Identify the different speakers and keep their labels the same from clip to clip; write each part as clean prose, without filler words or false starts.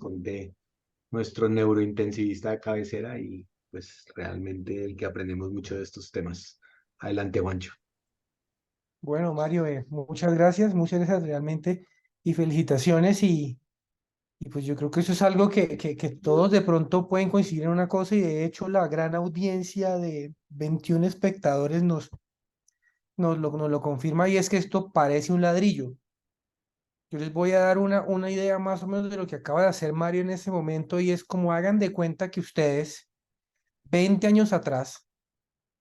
Speaker 1: responde nuestro neurointensivista de cabecera y pues realmente el que aprendemos mucho de estos temas. Adelante, Juancho.
Speaker 2: Bueno, Mario, muchas gracias realmente y felicitaciones y pues yo creo que eso es algo que todos de pronto pueden coincidir en una cosa y de hecho la gran audiencia de 21 espectadores nos lo confirma y es que esto parece un ladrillo. Yo les voy a dar una idea más o menos de lo que acaba de hacer Mario en ese momento y es como hagan de cuenta que ustedes 20 años atrás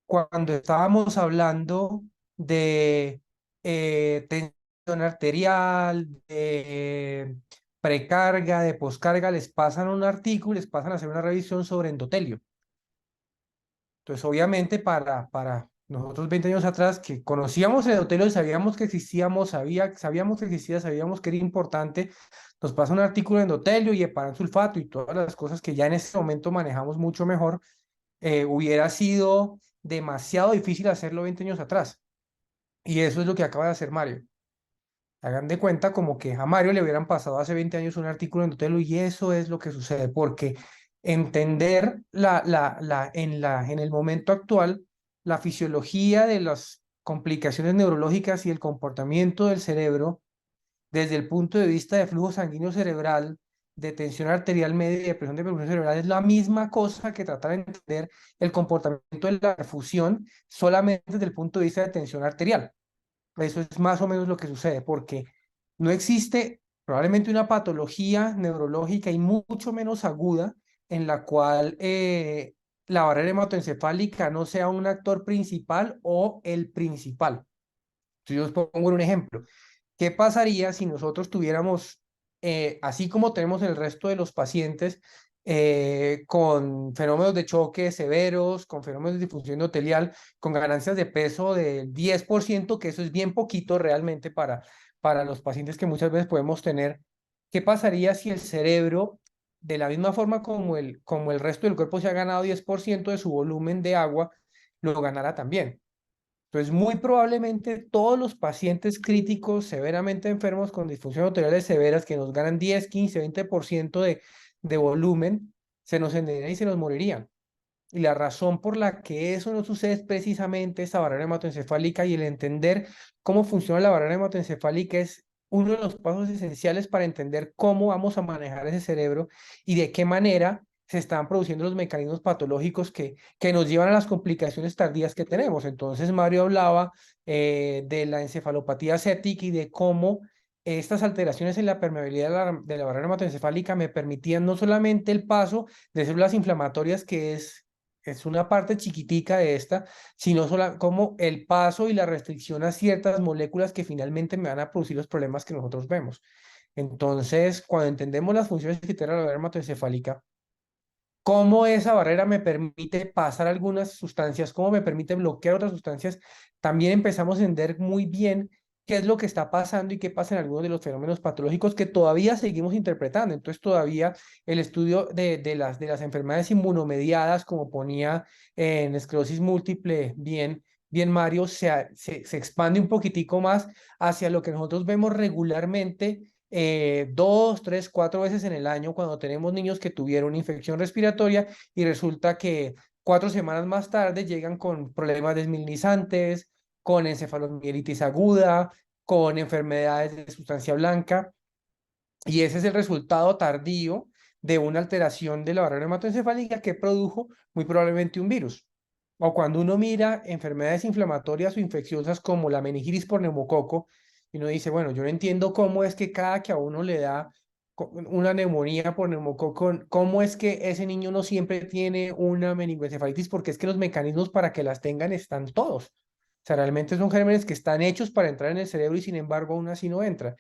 Speaker 2: cuando estábamos hablando de tensión arterial, de precarga, de poscarga, les pasan un artículo, les pasan a hacer una revisión sobre endotelio. Entonces, obviamente, para nosotros 20 años atrás, que conocíamos el endotelio y sabíamos que existíamos, sabíamos que existía, sabíamos que era importante, nos pasa un artículo de endotelio y sulfato y todas las cosas que ya en este momento manejamos mucho mejor hubiera sido demasiado difícil hacerlo 20 años atrás. Y eso es lo que acaba de hacer Mario. Hagan de cuenta como que a Mario le hubieran pasado hace 20 años un artículo en Tutelo y eso es lo que sucede, porque entender en el momento actual la fisiología de las complicaciones neurológicas y el comportamiento del cerebro desde el punto de vista de flujo sanguíneo cerebral, de tensión arterial media y de presión de perfusión cerebral, es la misma cosa que tratar de entender el comportamiento de la perfusión solamente desde el punto de vista de tensión arterial. Eso es más o menos lo que sucede, porque no existe probablemente una patología neurológica y mucho menos aguda en la cual la barrera hematoencefálica no sea un actor principal o el principal. Entonces, yo os pongo un ejemplo. ¿Qué pasaría si nosotros tuviéramos, así como tenemos el resto de los pacientes, con fenómenos de choque severos, con fenómenos de disfunción endotelial, con ganancias de peso del 10%, que eso es bien poquito realmente para los pacientes que muchas veces podemos tener? ¿Qué pasaría si el cerebro, de la misma forma como el resto del cuerpo se ha ganado 10% de su volumen de agua, lo ganara también? Entonces, muy probablemente todos los pacientes críticos severamente enfermos con disfunciones arteriales severas que nos ganan 10, 15, 20% de volumen, se nos envenenan y se nos morirían. Y la razón por la que eso no sucede es precisamente esta barrera hematoencefálica y el entender cómo funciona la barrera hematoencefálica es uno de los pasos esenciales para entender cómo vamos a manejar ese cerebro y de qué manera se están produciendo los mecanismos patológicos que nos llevan a las complicaciones tardías que tenemos. Entonces, Mario hablaba de la encefalopatía séptica y de cómo estas alteraciones en la permeabilidad de la barrera hematoencefálica me permitían no solamente el paso de células inflamatorias, que es una parte chiquitica de esta, sino como el paso y la restricción a ciertas moléculas que finalmente me van a producir los problemas que nosotros vemos. Entonces, cuando entendemos las funciones que tiene la barrera hematoencefálica, cómo esa barrera me permite pasar algunas sustancias, cómo me permite bloquear otras sustancias, también empezamos a entender muy bien qué es lo que está pasando y qué pasa en algunos de los fenómenos patológicos que todavía seguimos interpretando. Entonces, todavía el estudio de las enfermedades inmunomediadas, como ponía en esclerosis múltiple, bien Mario, se expande un poquitico más hacia lo que nosotros vemos regularmente dos, tres, cuatro veces en el año cuando tenemos niños que tuvieron infección respiratoria y resulta que 4 semanas más tarde llegan con problemas desmielinizantes, con encefalomielitis aguda, con enfermedades de sustancia blanca y ese es el resultado tardío de una alteración de la barrera hematoencefálica que produjo muy probablemente un virus. O cuando uno mira enfermedades inflamatorias o infecciosas como la meningitis por neumococo, y uno dice, bueno, yo no entiendo cómo es que cada que a uno le da una neumonía por neumococo, cómo es que ese niño no siempre tiene una meningoencefalitis, porque es que los mecanismos para que las tengan están todos. O sea, realmente son gérmenes que están hechos para entrar en el cerebro y sin embargo aún así no entra.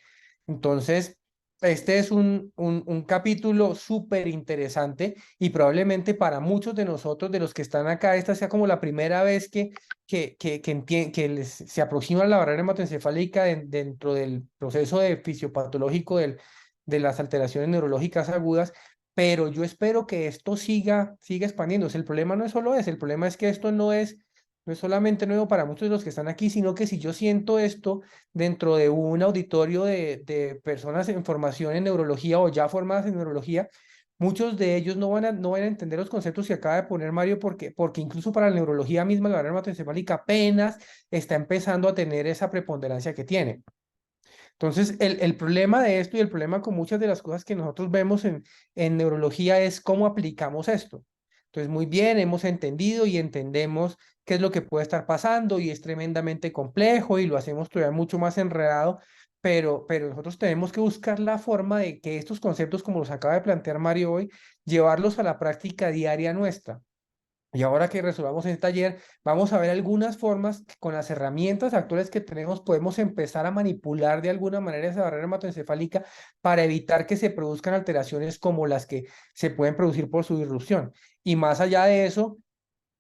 Speaker 2: Entonces, este es un capítulo súper interesante y probablemente para muchos de nosotros, de los que están acá, esta sea como la primera vez que se aproxima la barrera hematoencefálica dentro del proceso de fisiopatológico de las alteraciones neurológicas agudas, pero yo espero que esto siga expandiéndose. El problema no es solo ese, el problema es que esto no es no es solamente nuevo para muchos de los que están aquí, sino que si yo siento esto dentro de un auditorio de personas en formación en neurología o ya formadas en neurología, muchos de ellos no van a entender los conceptos que acaba de poner Mario porque incluso para la neurología misma, la barrera hematoencefálica apenas está empezando a tener esa preponderancia que tiene. Entonces, el problema de esto y el problema con muchas de las cosas que nosotros vemos en neurología es cómo aplicamos esto. Entonces, muy bien, hemos entendido y entendemos qué es lo que puede estar pasando y es tremendamente complejo y lo hacemos todavía mucho más enredado, pero nosotros tenemos que buscar la forma de que estos conceptos, como los acaba de plantear Mario hoy, llevarlos a la práctica diaria nuestra. Y ahora que resolvamos el taller, vamos a ver algunas formas que con las herramientas actuales que tenemos podemos empezar a manipular de alguna manera esa barrera hematoencefálica para evitar que se produzcan alteraciones como las que se pueden producir por su disrupción. Y más allá de eso,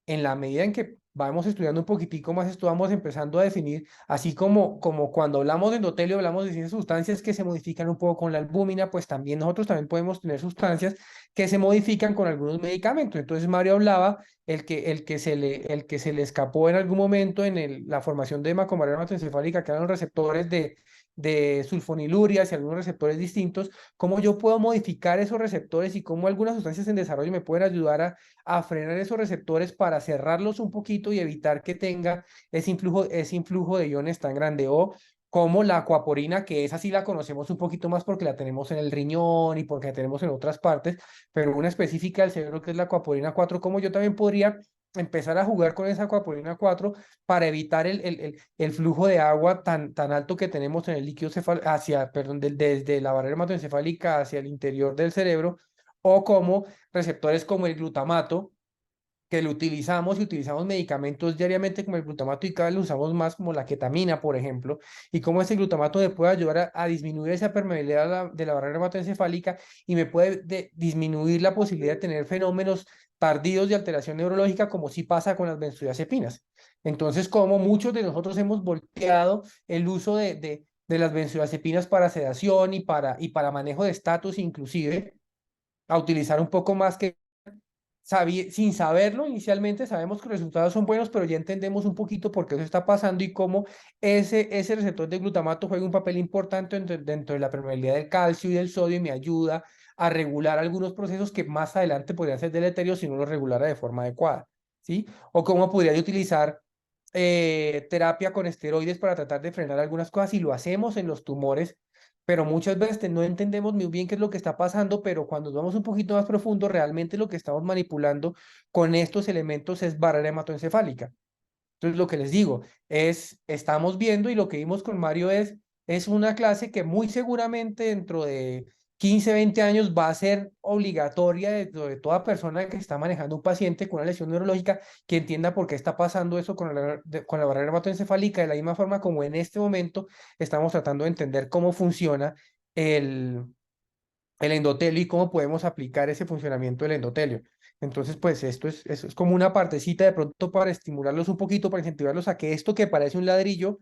Speaker 2: en la medida en que vamos estudiando un poquitico más, esto vamos empezando a definir, así como cuando hablamos de endotelio, hablamos de ciertas sustancias que se modifican un poco con la albúmina, pues también nosotros también podemos tener sustancias que se modifican con algunos medicamentos. Entonces Mario hablaba, el que se le escapó en algún momento en la formación de macrobarrera hematoencefálica, que eran los receptores de sulfonilurias y algunos receptores distintos, cómo yo puedo modificar esos receptores y cómo algunas sustancias en desarrollo me pueden ayudar a frenar esos receptores para cerrarlos un poquito y evitar que tenga ese influjo de iones tan grande. O como la acuaporina, que esa sí la conocemos un poquito más porque la tenemos en el riñón y porque la tenemos en otras partes, pero una específica del cerebro que es la acuaporina 4, como yo también podría empezar a jugar con esa acuaporina 4 para evitar el flujo de agua tan alto que tenemos en el líquido hacia, perdón, desde la barrera hematoencefálica hacia el interior del cerebro, o como receptores como el glutamato, que lo utilizamos y utilizamos medicamentos diariamente como el glutamato y cada vez lo usamos más como la ketamina, por ejemplo, y cómo ese glutamato me puede ayudar a disminuir esa permeabilidad de la barrera hematoencefálica y me puede disminuir la posibilidad de tener fenómenos tardíos de alteración neurológica como sí pasa con las benzodiazepinas. Entonces, como muchos de nosotros hemos volteado el uso de las benzodiazepinas para sedación y para manejo de estatus inclusive, a utilizar un poco más que sin saberlo, inicialmente sabemos que los resultados son buenos, pero ya entendemos un poquito por qué eso está pasando y cómo ese receptor de glutamato juega un papel importante dentro de la permeabilidad del calcio y del sodio y me ayuda a regular algunos procesos que más adelante podrían ser deleterios si no los regulara de forma adecuada, ¿sí? O cómo podría yo utilizar terapia con esteroides para tratar de frenar algunas cosas y lo hacemos en los tumores, pero muchas veces no entendemos muy bien qué es lo que está pasando, pero cuando nos vamos un poquito más profundo, realmente lo que estamos manipulando con estos elementos es barrera hematoencefálica. Entonces, lo que les digo es, estamos viendo y lo que vimos con Mario es una clase que muy seguramente dentro de 15 20 años va a ser obligatoria de toda persona que está manejando un paciente con una lesión neurológica que entienda por qué está pasando eso con la barrera hematoencefálica, de la misma forma como en este momento estamos tratando de entender cómo funciona el, el endotelio y cómo podemos aplicar ese funcionamiento del endotelio. Entonces, pues esto es como una partecita de pronto para estimularlos un poquito, para incentivarlos a que esto que parece un ladrillo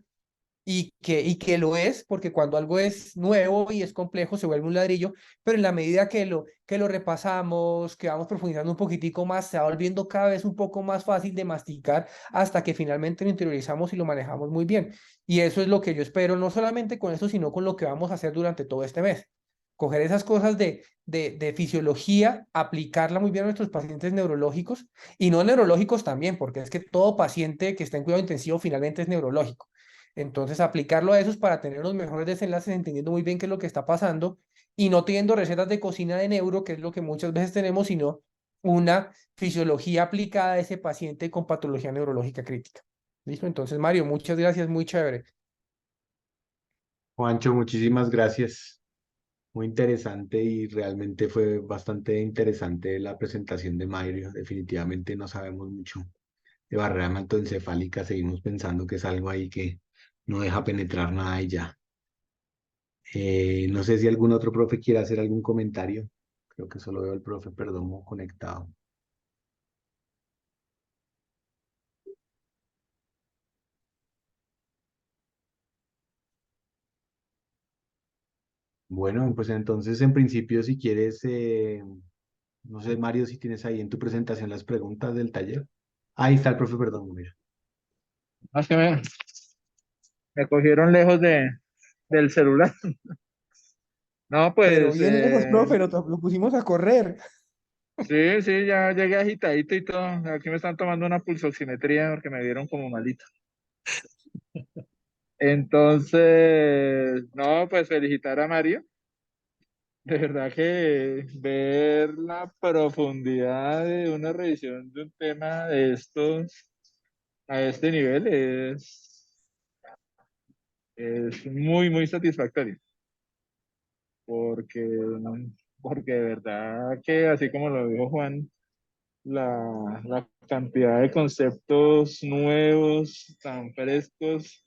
Speaker 2: y que lo es, porque cuando algo es nuevo y es complejo se vuelve un ladrillo, pero en la medida que lo repasamos, que vamos profundizando un poquitico más, se va volviendo cada vez un poco más fácil de masticar hasta que finalmente lo interiorizamos y lo manejamos muy bien. Y eso es lo que yo espero, no solamente con esto, sino con lo que vamos a hacer durante todo este mes. Coger esas cosas de fisiología, aplicarla muy bien a nuestros pacientes neurológicos y no neurológicos también, porque es que todo paciente que está en cuidado intensivo finalmente es neurológico. Entonces, aplicarlo a esos para tener los mejores desenlaces, entendiendo muy bien qué es lo que está pasando y no teniendo recetas de cocina de neuro, que es lo que muchas veces tenemos, sino una fisiología aplicada a ese paciente con patología neurológica crítica. ¿Listo? Entonces, Mario, muchas gracias, muy chévere.
Speaker 1: Juancho, muchísimas gracias. Muy interesante y realmente fue bastante interesante la presentación de Mario. Definitivamente no sabemos mucho de barrera hematoencefálica, seguimos pensando que es algo ahí que no deja penetrar nada y ya. No sé si algún otro profe quiere hacer algún comentario. Creo que solo veo al profe Perdomo conectado. Bueno, pues entonces en principio si quieres, no sé Mario, si tienes ahí en tu presentación las preguntas del taller. Ahí está el profe Perdomo, mira.
Speaker 3: Más que me cogieron lejos del celular. No,
Speaker 2: Pero
Speaker 3: pues
Speaker 2: bien lejos, profe, lo pusimos a correr.
Speaker 3: sí, sí, ya llegué agitadito y todo. Aquí me están tomando una pulsoximetría porque me vieron como malito. Entonces, no, pues felicitar a Mario. De verdad que ver la profundidad de una revisión de un tema de estos a este nivel es muy, muy satisfactorio. Porque, porque de verdad que así como lo dijo Juan, la cantidad de conceptos nuevos, tan frescos,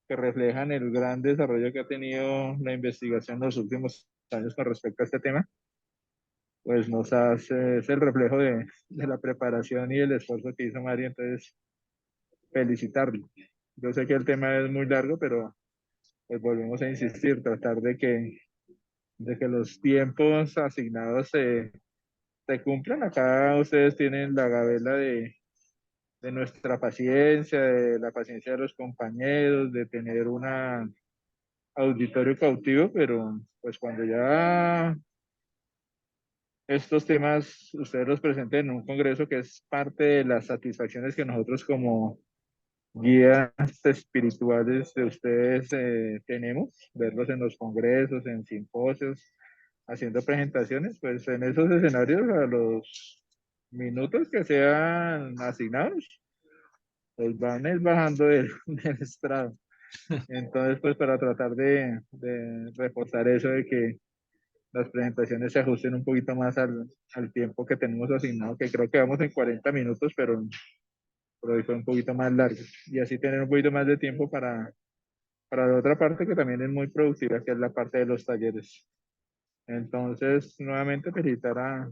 Speaker 3: que reflejan el gran desarrollo que ha tenido la investigación en los últimos años con respecto a este tema, pues nos hace, es el reflejo de la preparación y el esfuerzo que hizo Mario, entonces felicitarlo. Yo sé que el tema es muy largo, pero pues volvemos a insistir, tratar de que los tiempos asignados se cumplan. Acá ustedes tienen la gabela de nuestra paciencia, de la paciencia de los compañeros, de tener una auditorio cautivo, pero pues cuando ya estos temas ustedes los presenten en un congreso que es parte de las satisfacciones que nosotros como guías espirituales de ustedes tenemos, verlos en los congresos, en simposios, haciendo presentaciones, pues en esos escenarios a los minutos que sean asignados, pues van es bajando del estrado. Entonces, pues para tratar de reforzar eso de que las presentaciones se ajusten un poquito más al tiempo que tenemos asignado, que creo que vamos en 40 minutos, pero hoy fue un poquito más largo. Y así tener un poquito más de tiempo para la otra parte que también es muy productiva, que es la parte de los talleres. Entonces, nuevamente felicitar a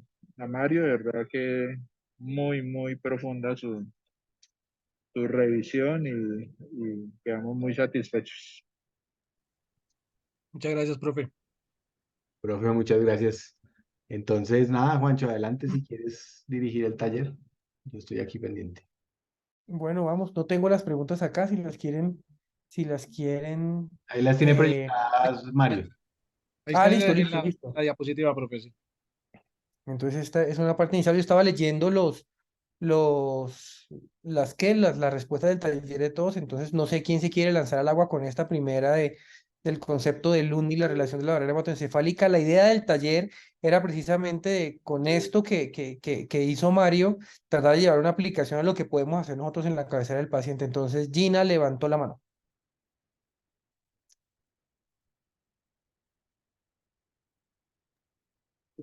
Speaker 3: Mario, de verdad que muy, muy profunda su revisión y quedamos muy satisfechos.
Speaker 4: Muchas gracias, profe.
Speaker 1: Profe, muchas gracias. Entonces, nada, Juancho, adelante si quieres dirigir el taller. Yo estoy aquí pendiente.
Speaker 2: Bueno, vamos, no tengo las preguntas acá, si las quieren.
Speaker 1: Ahí las tiene
Speaker 2: eh,
Speaker 1: proyectadas Mario.
Speaker 4: Ahí
Speaker 2: Ah,
Speaker 4: está
Speaker 2: listo,
Speaker 4: en
Speaker 2: listo, listo.
Speaker 4: la diapositiva, profe. Sí.
Speaker 2: Entonces esta es una parte inicial. Yo estaba leyendo los, las respuestas del taller de todos, entonces no sé quién se quiere lanzar al agua con esta primera del concepto del Lund y la relación de la barrera hematoencefálica. La idea del taller era precisamente con esto que hizo Mario, tratar de llevar una aplicación a lo que podemos hacer nosotros en la cabecera del paciente. Entonces Gina levantó la mano.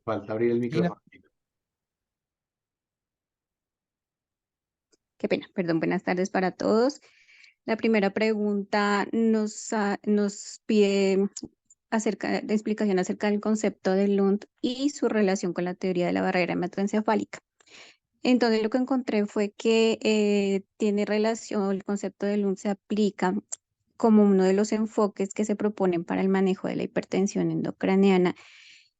Speaker 1: Falta abrir el
Speaker 2: Gina.
Speaker 1: micrófono.
Speaker 5: Qué pena, perdón, buenas tardes para todos. La primera pregunta nos pide acerca de explicación acerca del concepto de Lund y su relación con la teoría de la barrera hematoencefálica. Entonces lo que encontré fue que tiene relación, el concepto de Lund se aplica como uno de los enfoques que se proponen para el manejo de la hipertensión endocraniana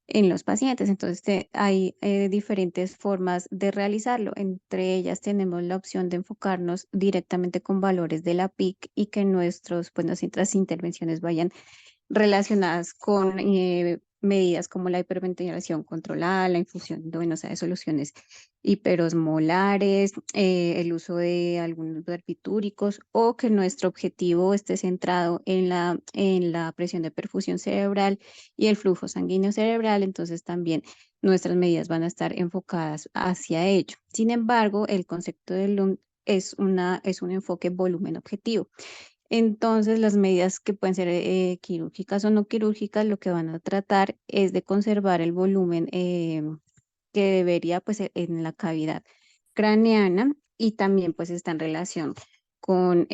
Speaker 5: en los pacientes. Entonces, hay diferentes formas de realizarlo. Entre ellas tenemos la opción de enfocarnos directamente con valores de la PIC y que pues, nuestras intervenciones vayan relacionadas con medidas como la hiperventilación controlada, la infusión endovenosa de soluciones hiperosmolares, el uso de algunos barbitúricos o que nuestro objetivo esté centrado en la presión de perfusión cerebral y el flujo sanguíneo cerebral, entonces también nuestras medidas van a estar enfocadas hacia ello. Sin embargo, el concepto del LUM es un enfoque volumen objetivo. Entonces, las medidas que pueden ser quirúrgicas o no quirúrgicas, lo que van a tratar es de conservar el volumen que debería pues en la cavidad craneana y también pues está en relación con,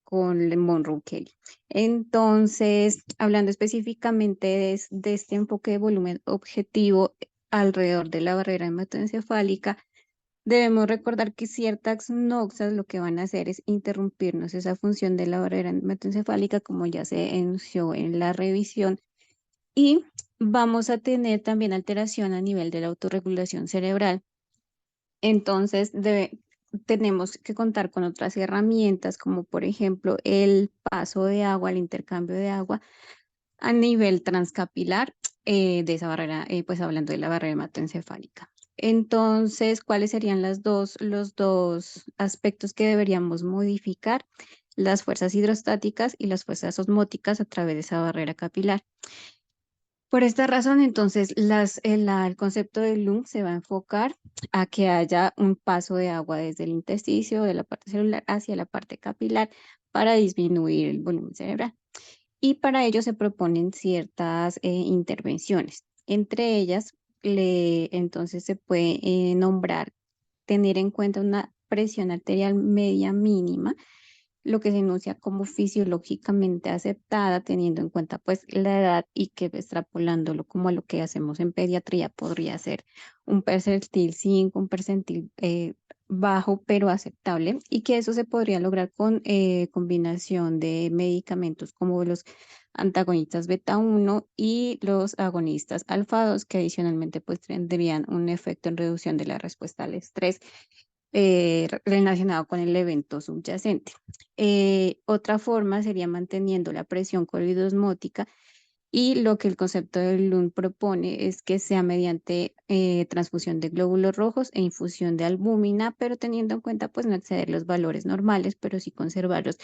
Speaker 5: con el Monroe-Kelly. Entonces, hablando específicamente de este enfoque de volumen objetivo alrededor de la barrera hematoencefálica, debemos recordar que ciertas noxas lo que van a hacer es interrumpirnos esa función de la barrera hematoencefálica, como ya se enunció en la revisión, y vamos a tener también alteración a nivel de la autorregulación cerebral. Entonces, tenemos que contar con otras herramientas, como por ejemplo el paso de agua, el intercambio de agua a nivel transcapilar de esa barrera, pues hablando de la barrera hematoencefálica. Entonces, ¿cuáles serían los dos aspectos que deberíamos modificar? Las fuerzas hidrostáticas y las fuerzas osmóticas a través de esa barrera capilar. Por esta razón, entonces, el concepto del LUM se va a enfocar a que haya un paso de agua desde el intersticio, de la parte celular hacia la parte capilar para disminuir el volumen cerebral. Y para ello se proponen ciertas intervenciones. Entre ellas, entonces se puede nombrar tener en cuenta una presión arterial media mínima, lo que se enuncia como fisiológicamente aceptada, teniendo en cuenta pues la edad y que extrapolándolo como a lo que hacemos en pediatría podría ser un percentil 5, un percentil bajo pero aceptable, y que eso se podría lograr con combinación de medicamentos como los antagonistas beta 1 y los agonistas alfa 2, que adicionalmente pues tendrían un efecto en reducción de la respuesta al estrés relacionado con el evento subyacente. Otra forma sería manteniendo la presión coroidosmótica, y lo que el concepto del LUN propone es que sea mediante transfusión de glóbulos rojos e infusión de albúmina, pero teniendo en cuenta pues no exceder los valores normales, pero sí conservarlos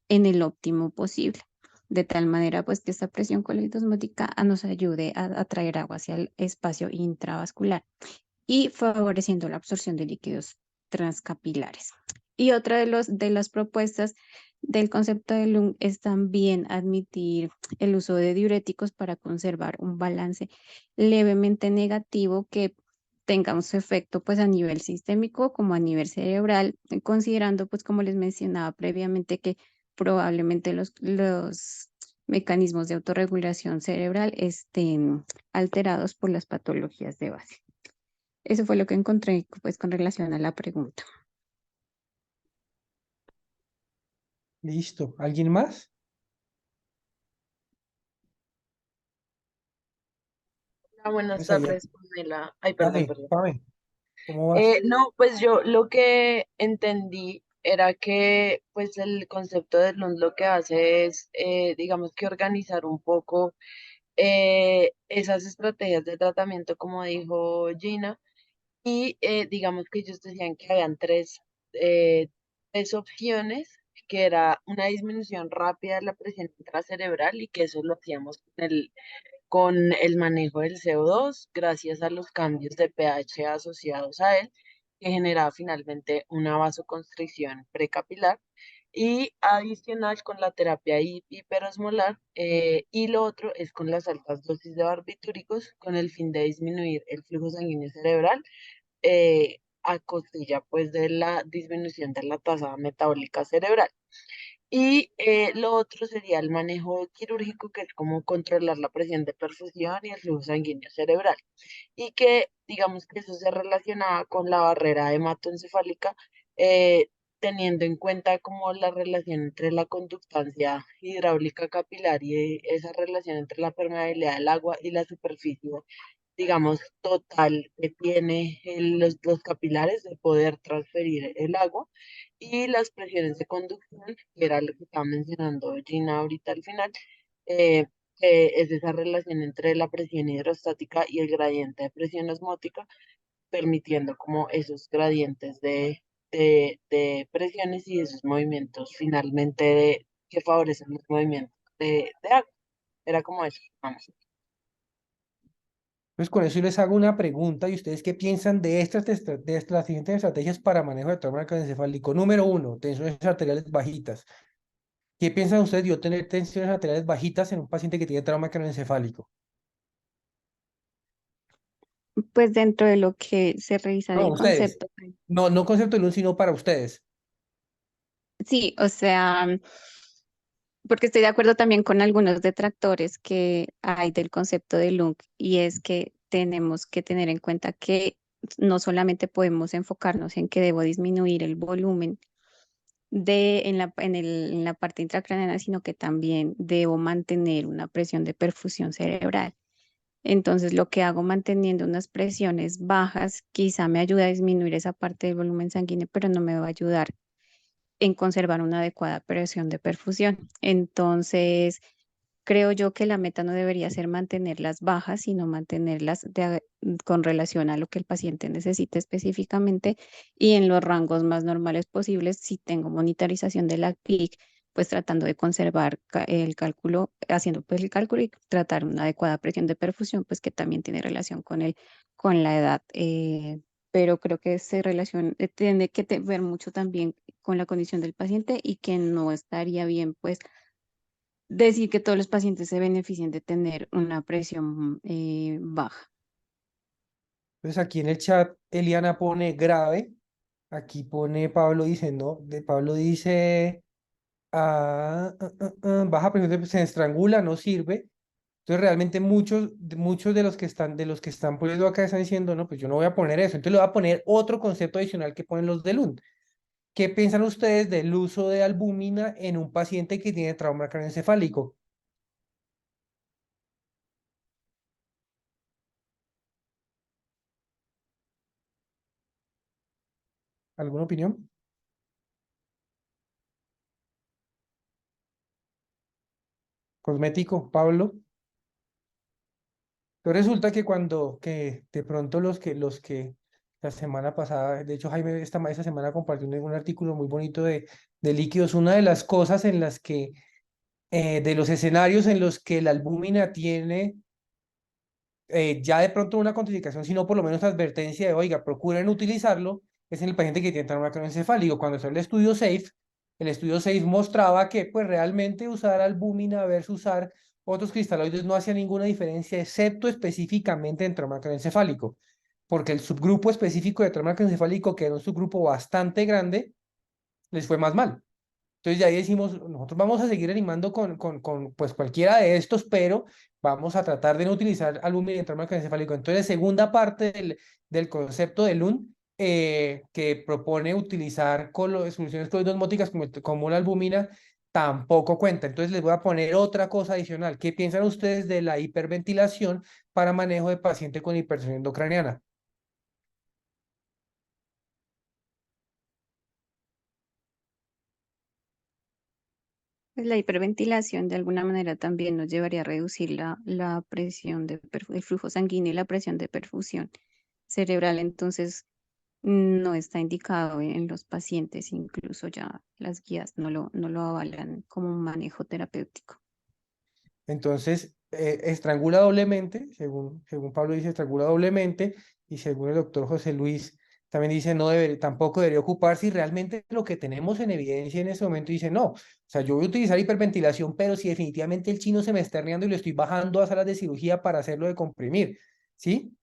Speaker 5: en el óptimo posible. De tal manera pues que esta presión coroidosmótica nos ayude a traer agua hacia el espacio intravascular y favoreciendo la absorción de líquidos transcapilares. Y otra de las propuestas del concepto de Lung es también admitir el uso de diuréticos para conservar un balance levemente negativo que tenga un efecto pues a nivel sistémico como a nivel cerebral, considerando pues como les mencionaba previamente que probablemente los mecanismos de autorregulación cerebral estén alterados por las patologías de base. Eso fue lo que encontré pues con relación a la pregunta.
Speaker 2: Listo. ¿Alguien más?
Speaker 4: Buenas
Speaker 2: Pues ahí,
Speaker 4: tardes, Pamela. Ay, perdón,
Speaker 2: dale,
Speaker 4: perdón.
Speaker 2: Pame, ¿cómo vas?
Speaker 4: No, pues yo lo que entendí era que pues el concepto de LUN lo que hace es, digamos que organizar un poco esas estrategias de tratamiento, como dijo Gina, y digamos que ellos decían que habían tres opciones, que era una disminución rápida de la presión intracerebral y que eso lo hacíamos con el manejo del CO2 gracias a los cambios de pH asociados a él, que generaba finalmente una vasoconstricción precapilar. Y adicional con la terapia hiperosmolar, y lo otro es con las altas dosis de barbitúricos con el fin de disminuir el flujo sanguíneo cerebral a costilla pues de la disminución de la tasa metabólica cerebral. Y lo otro sería el manejo quirúrgico, que es como controlar la presión de perfusión y el flujo sanguíneo cerebral. Y que digamos que eso se relacionaba con la barrera hematoencefálica, eh, teniendo en cuenta como la relación entre la conductancia hidráulica capilar y esa relación entre la permeabilidad del agua y la superficie, digamos, total que tiene los capilares de poder transferir el agua, y las presiones de conducción, que era lo que estaba mencionando Gina ahorita al final, que es esa relación entre la presión hidrostática y el gradiente de presión osmótica, permitiendo como esos gradientes de presiones y esos movimientos finalmente que favorecen los movimientos de agua. Era como eso, vamos.
Speaker 2: Pues con eso yo les hago una pregunta y ustedes qué piensan de las siguientes estrategias para manejo de trauma encefálico. Número uno, tensiones arteriales bajitas. ¿Qué piensan ustedes de yo tener tensiones arteriales bajitas en un paciente que tiene trauma craneoencefálico?
Speaker 5: Pues dentro de lo que se revisa
Speaker 2: No,
Speaker 5: del
Speaker 2: ustedes.
Speaker 5: concepto,
Speaker 2: No, no concepto de luz, sino para ustedes.
Speaker 5: sí, o sea, porque estoy de acuerdo también con algunos detractores que hay del concepto de Lung, y es que tenemos que tener en cuenta que no solamente podemos enfocarnos en que debo disminuir el volumen en la parte intracraneana, sino que también debo mantener una presión de perfusión cerebral. Entonces, lo que hago manteniendo unas presiones bajas, quizá me ayuda a disminuir esa parte del volumen sanguíneo, pero no me va a ayudar en conservar una adecuada presión de perfusión. Entonces, creo yo que la meta no debería ser mantenerlas bajas, sino mantenerlas con relación a lo que el paciente necesite específicamente y en los rangos más normales posibles. Si tengo monitorización de la PIC, pues tratando de conservar el cálculo, haciendo pues el cálculo y tratar una adecuada presión de perfusión, pues que también tiene relación con la edad. Pero creo que se relaciona, tiene que ver mucho también con la condición del paciente y que no estaría bien, pues, decir que todos los pacientes se beneficien de tener una presión baja.
Speaker 2: Entonces aquí en el chat Eliana pone grave, aquí pone Pablo dice, no, Pablo dice, baja presión, se estrangula, no sirve. Entonces realmente muchos de los que están poniendo acá están diciendo, no, pues yo no voy a poner eso, entonces le voy a poner otro concepto adicional que ponen los de Lund. ¿Qué piensan ustedes del uso de albúmina en un paciente que tiene trauma craneoencefálico? ¿Alguna opinión? Cosmético, Pablo. Pero resulta que que de pronto los que la semana pasada, de hecho Jaime esta semana compartió un artículo muy bonito de líquidos, una de las cosas en las que, de los escenarios en los que la albúmina tiene ya de pronto una cuantificación, sino por lo menos advertencia de, oiga, procuren utilizarlo, es en el paciente que tiene trauma craneoencefálico. Cuando salió el estudio SAFE mostraba que pues realmente usar albúmina versus usar otros cristaloides no hacía ninguna diferencia, excepto específicamente en trauma craneoencefálico, porque el subgrupo específico de trauma craneoencefálico, que era un subgrupo bastante grande, les fue más mal. Entonces ya ahí decimos, nosotros vamos a seguir animando pues cualquiera de estos, pero vamos a tratar de no utilizar albúmina en trauma craneoencefálico. Entonces, segunda parte del concepto de Lund, que propone utilizar soluciones coloidosmóticas como la albúmina, tampoco cuenta. Entonces les voy a poner otra cosa adicional. ¿Qué piensan ustedes de la hiperventilación para manejo de paciente con hipertensión endocraniana?
Speaker 5: Pues la hiperventilación de alguna manera también nos llevaría a reducir la presión el flujo sanguíneo y la presión de perfusión cerebral. Entonces, no está indicado en los pacientes, incluso ya las guías no lo avalan como un manejo terapéutico.
Speaker 2: Entonces, estrangula doblemente, según Pablo dice, estrangula doblemente, y según el doctor José Luis también dice, tampoco debería ocuparse, y realmente lo que tenemos en evidencia en ese momento dice, no, o sea, yo voy a utilizar hiperventilación, pero si definitivamente el chino se me está herniando y lo estoy bajando a salas de cirugía para hacerlo de comprimir, ¿sí?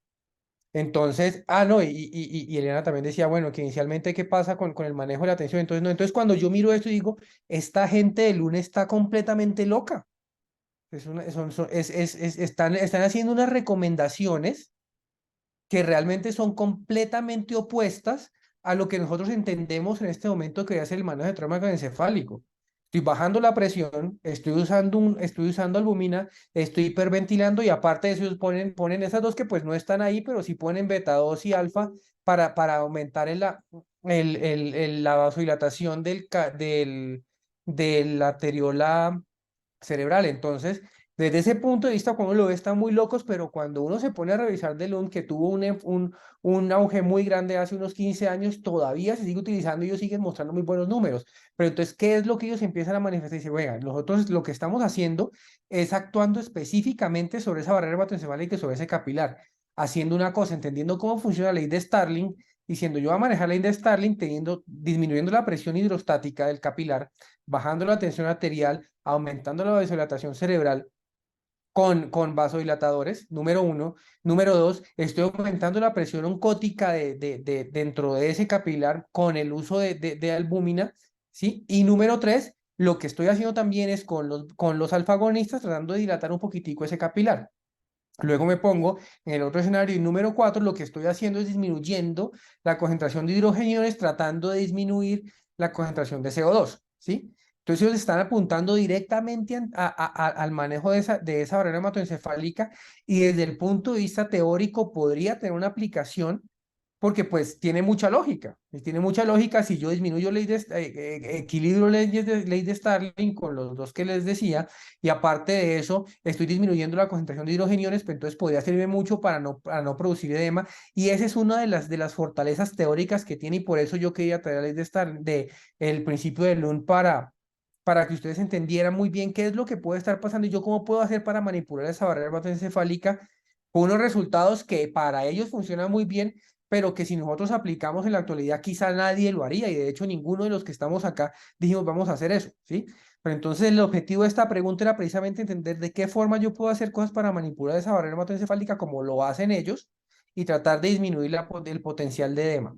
Speaker 2: Entonces, no, y Elena también decía, bueno, que inicialmente, ¿qué pasa con el manejo de la atención? Entonces, no, entonces cuando yo miro esto y digo, esta gente de lunes está completamente loca. Están haciendo unas recomendaciones que realmente son completamente opuestas a lo que nosotros entendemos en este momento que es el manejo de trauma craneoencefálico. Estoy bajando la presión, estoy usando albúmina, estoy hiperventilando y aparte de eso ellos ponen esas dos que pues no están ahí, pero sí ponen beta 2 y alfa para aumentar la vasodilatación del arteriola cerebral. Entonces, desde ese punto de vista, cuando uno lo ve, están muy locos, pero cuando uno se pone a revisar de Lund, que tuvo un auge muy grande hace unos 15 años, todavía se sigue utilizando y ellos siguen mostrando muy buenos números. Pero entonces, ¿qué es lo que ellos empiezan a manifestar? Y dicen, oiga, nosotros lo que estamos haciendo es actuando específicamente sobre esa barrera hematoencefálica y sobre ese capilar, haciendo una cosa, entendiendo cómo funciona la ley de Starling, diciendo yo voy a manejar la ley de Starling disminuyendo la presión hidrostática del capilar, bajando la tensión arterial, aumentando la vasodilatación cerebral con vasodilatadores, número uno. Número dos, estoy aumentando la presión oncótica dentro de ese capilar con el uso de albúmina, ¿sí? Y número tres, lo que estoy haciendo también es con los alfagonistas tratando de dilatar un poquitico ese capilar. Luego me pongo en el otro escenario y número cuatro, lo que estoy haciendo es disminuyendo la concentración de hidrogeniones tratando de disminuir la concentración de CO2, ¿sí? Entonces ellos están apuntando directamente al manejo de esa barrera hematoencefálica y desde el punto de vista teórico podría tener una aplicación porque pues tiene mucha lógica. Y tiene mucha lógica si yo disminuyo equilibrio ley de Starling con los dos que les decía y aparte de eso estoy disminuyendo la concentración de hidrogeniones, pues entonces podría servirme mucho para no producir edema y esa es una de las fortalezas teóricas que tiene y por eso yo quería traer la ley de Starling, el principio de Lund para que ustedes entendieran muy bien qué es lo que puede estar pasando y yo cómo puedo hacer para manipular esa barrera hematoencefálica con unos resultados que para ellos funcionan muy bien, pero que si nosotros aplicamos en la actualidad quizá nadie lo haría y de hecho ninguno de los que estamos acá dijimos vamos a hacer eso, ¿sí? Pero entonces el objetivo de esta pregunta era precisamente entender de qué forma yo puedo hacer cosas para manipular esa barrera hematoencefálica como lo hacen ellos y tratar de disminuir el potencial de edema.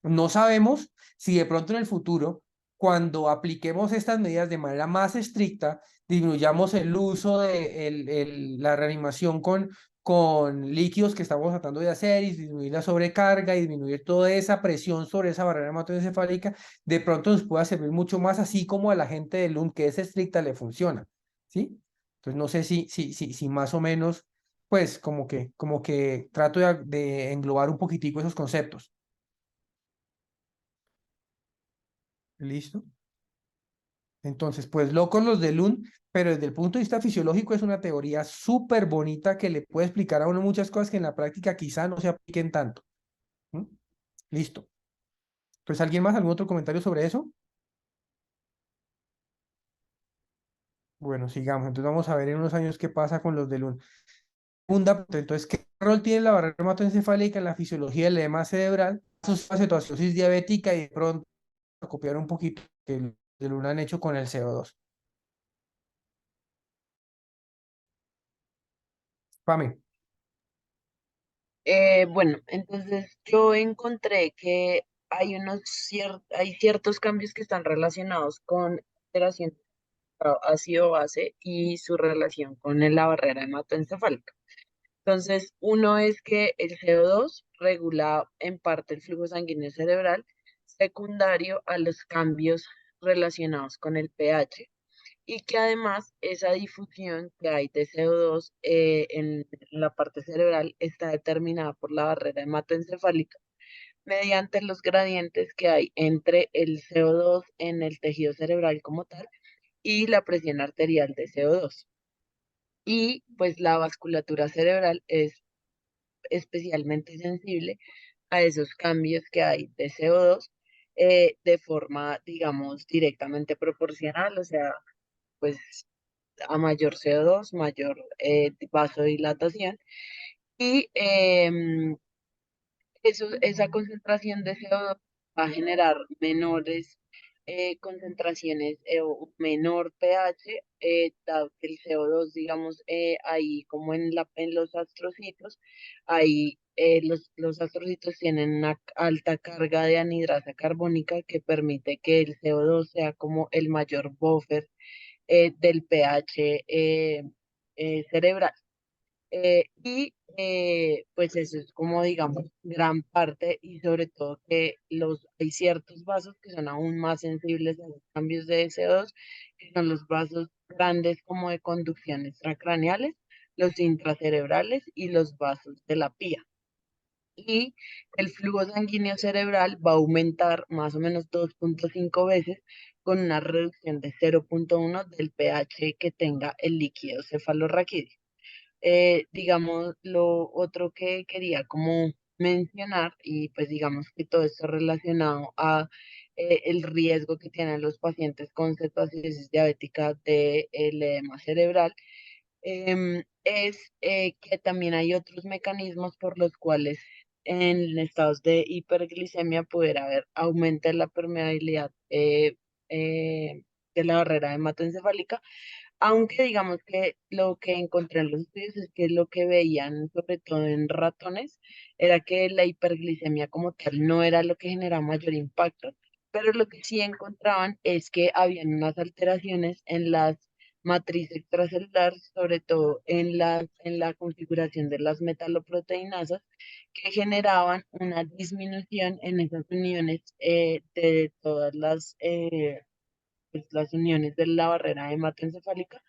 Speaker 2: No sabemos si de pronto en el futuro, cuando apliquemos estas medidas de manera más estricta, disminuyamos el uso de la reanimación con líquidos que estamos tratando de hacer y disminuir la sobrecarga y disminuir toda esa presión sobre esa barrera hematoencefálica, de pronto nos pueda servir mucho más, así como a la gente de Lund, que es estricta, le funciona, ¿sí? Entonces no sé si más o menos, pues como que trato de englobar un poquitico esos conceptos. ¿Listo? Entonces, pues locos los de Lund, pero desde el punto de vista fisiológico es una teoría súper bonita que le puede explicar a uno muchas cosas que en la práctica quizá no se apliquen tanto. ¿Mm? Listo. Pues, ¿alguien más? ¿Algún otro comentario sobre eso? Bueno, sigamos. Entonces vamos a ver en unos años qué pasa con los de Lund. Segunda, entonces, ¿qué rol tiene la barrera hematoencefálica en la fisiología del edema cerebral? Su cetoacidosis diabética y de pronto a copiar un poquito que los de Lund han hecho con el CO2. Pame.
Speaker 4: Bueno, entonces yo encontré que hay ciertos cambios que están relacionados con alteración de ácido base y su relación con la barrera hematoencefálica. Entonces, uno es que el CO2 regula en parte el flujo sanguíneo cerebral, secundario a los cambios relacionados con el pH, y que además esa difusión que hay de CO2 en la parte cerebral está determinada por la barrera hematoencefálica mediante los gradientes que hay entre el CO2 en el tejido cerebral como tal y la presión arterial de CO2. Y pues la vasculatura cerebral es especialmente sensible a esos cambios que hay de CO2 de forma, digamos, directamente proporcional, o sea, pues a mayor CO2, mayor vasodilatación y esa concentración de CO2 va a generar menores concentraciones o menor pH, dado que el CO2, digamos, ahí como en los astrocitos, ahí los astrocitos tienen una alta carga de anhidrasa carbónica que permite que el CO2 sea como el mayor buffer del pH cerebral. Pues eso es como, digamos, gran parte y sobre todo que hay ciertos vasos que son aún más sensibles a los cambios de CO2, que son los vasos grandes como de conducción extracraneales, los intracerebrales y los vasos de la pía. Y el flujo sanguíneo cerebral va a aumentar más o menos 2.5 veces con una reducción de 0.1 del pH que tenga el líquido cefalorraquídeo. Digamos, lo otro que quería como mencionar, y pues digamos que todo esto relacionado a el riesgo que tienen los pacientes con cetoacidosis diabética de el edema cerebral, es que también hay otros mecanismos por los cuales en estados de hiperglicemia pudiera haber aumento en la permeabilidad de la barrera hematoencefálica, aunque digamos que lo que encontré en los estudios es que lo que veían, sobre todo en ratones, era que la hiperglicemia como tal no era lo que generaba mayor impacto, pero lo que sí encontraban es que habían unas alteraciones en las matrices extracelulares, sobre todo en la configuración de las metaloproteinasas, que generaban una disminución en esas uniones de todas las pues, las uniones de la barrera hematoencefálica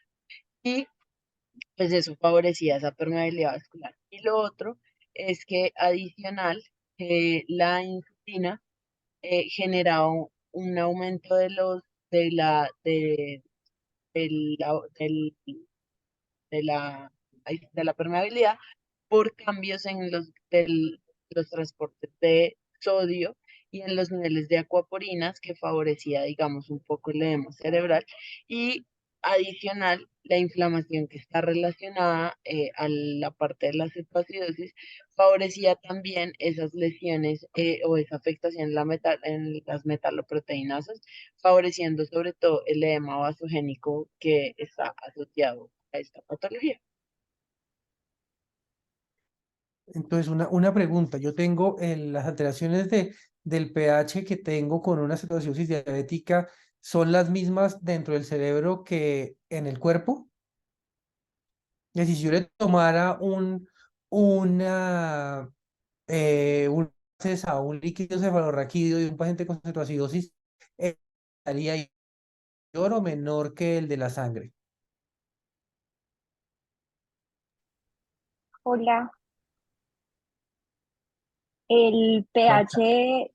Speaker 4: y pues eso favorecía esa permeabilidad vascular. Y lo otro es que adicional, la insulina generaba un aumento de la, de, del- la- del- de la, de la permeabilidad por cambios en los transportes de sodio y en los niveles de acuaporinas que favorecía, digamos, un poco el edema cerebral y adicional la inflamación que está relacionada a la parte de la cetoacidosis favorecía también esas lesiones o esa afectación en las metaloproteinasas, favoreciendo sobre todo el edema vasogénico que está asociado a esta patología.
Speaker 2: Entonces, una pregunta. Yo tengo las alteraciones del pH que tengo con una cetoacidosis diabética, ¿son las mismas dentro del cerebro que en el cuerpo? Es decir, si yo le tomara una, un a un líquido cefalorraquídeo de un paciente con cetoacidosis, ¿estaría mayor o menor que el de la sangre?
Speaker 6: Hola, el pH